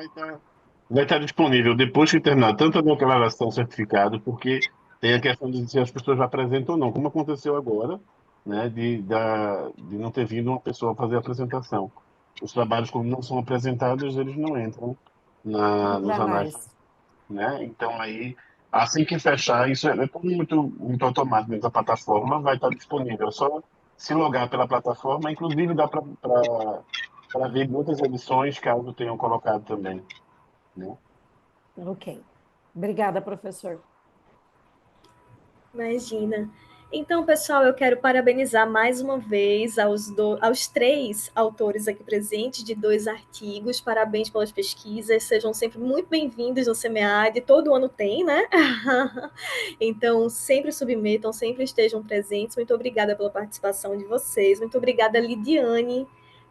vai estar disponível depois que terminar tanto a declaração certificado, porque tem a questão de se as pessoas já apresentam ou não, como aconteceu agora, né, de não ter vindo uma pessoa fazer a apresentação. Os trabalhos, como não são apresentados, eles não entram nos anais, Jamais. né? Então, aí, assim que fechar, isso é tudo muito automático dentro da plataforma, vai estar disponível. É só se logar pela plataforma, inclusive dá para ver muitas edições, caso tenham colocado também, né? Ok. Obrigada, professor. Imagina. Então, pessoal, eu quero parabenizar mais uma vez aos 3 autores aqui presentes de 2 artigos. Parabéns pelas pesquisas. Sejam sempre muito bem-vindos no SEMEAD. Todo ano tem, né? Então, sempre submetam, sempre estejam presentes. Muito obrigada pela participação de vocês. Muito obrigada, Lidiane,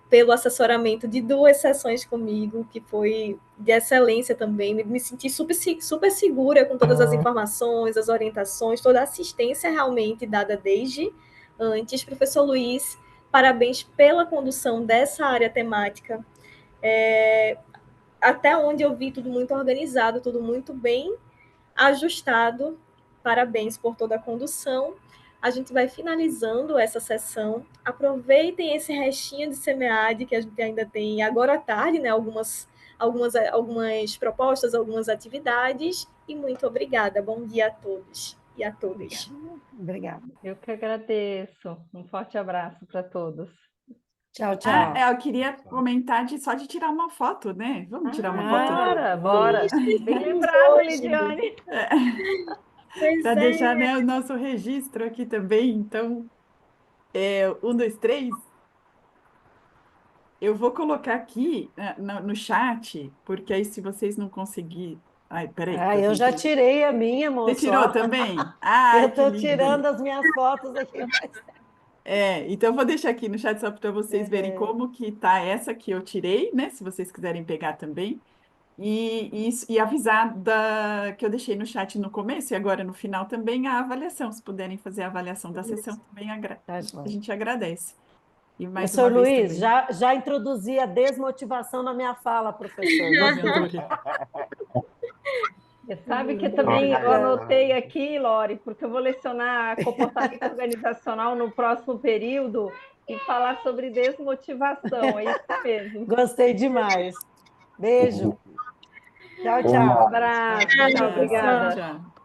pelo assessoramento de 2 sessões comigo, que foi de excelência também. Me senti super segura com todas as informações, as orientações, toda a assistência realmente dada desde antes. Professor Luiz, parabéns pela condução dessa área temática. Até onde eu vi tudo muito organizado, tudo muito bem ajustado. Parabéns por toda a condução. A gente vai finalizando essa sessão. Aproveitem esse restinho de SEMEAD que a gente ainda tem agora à tarde, né? Algumas propostas, algumas atividades. E muito obrigada. Bom dia a todos e a todas. Obrigada. Eu que agradeço. Um forte abraço para todos. Tchau, tchau. Eu queria comentar só de tirar uma foto, né? Vamos tirar uma foto? Bora. Bem lembrado, Lidiane. Pois Para é. deixar, né, o nosso registro aqui também. Então, 1, 2, 3. Eu vou colocar aqui, né, no chat, porque aí se vocês não conseguirem... Ai, peraí, que eu Eu tenho já que... tirei a minha, Você moço. tirou Ó. também? Eu Ai, que estou linda. tirando as minhas fotos aqui. Então eu vou deixar aqui no chat só para vocês verem como que tá essa que eu tirei, né? Se vocês quiserem pegar também. E avisar que eu deixei no chat no começo e agora no final também a avaliação. Se puderem fazer a avaliação da sessão, também Tá a joia. gente agradece. E mais Professor uma vez Luiz, também. já introduzi a desmotivação na minha fala, professor. Boaventura. Você sabe que também eu anotei aqui, Lore, porque eu vou lecionar comportamento organizacional no próximo período e falar sobre desmotivação. É isso mesmo. Gostei demais. Beijo. Tchau, Olá. tchau. Abraço, Tchau, tchau, obrigada. Tchau.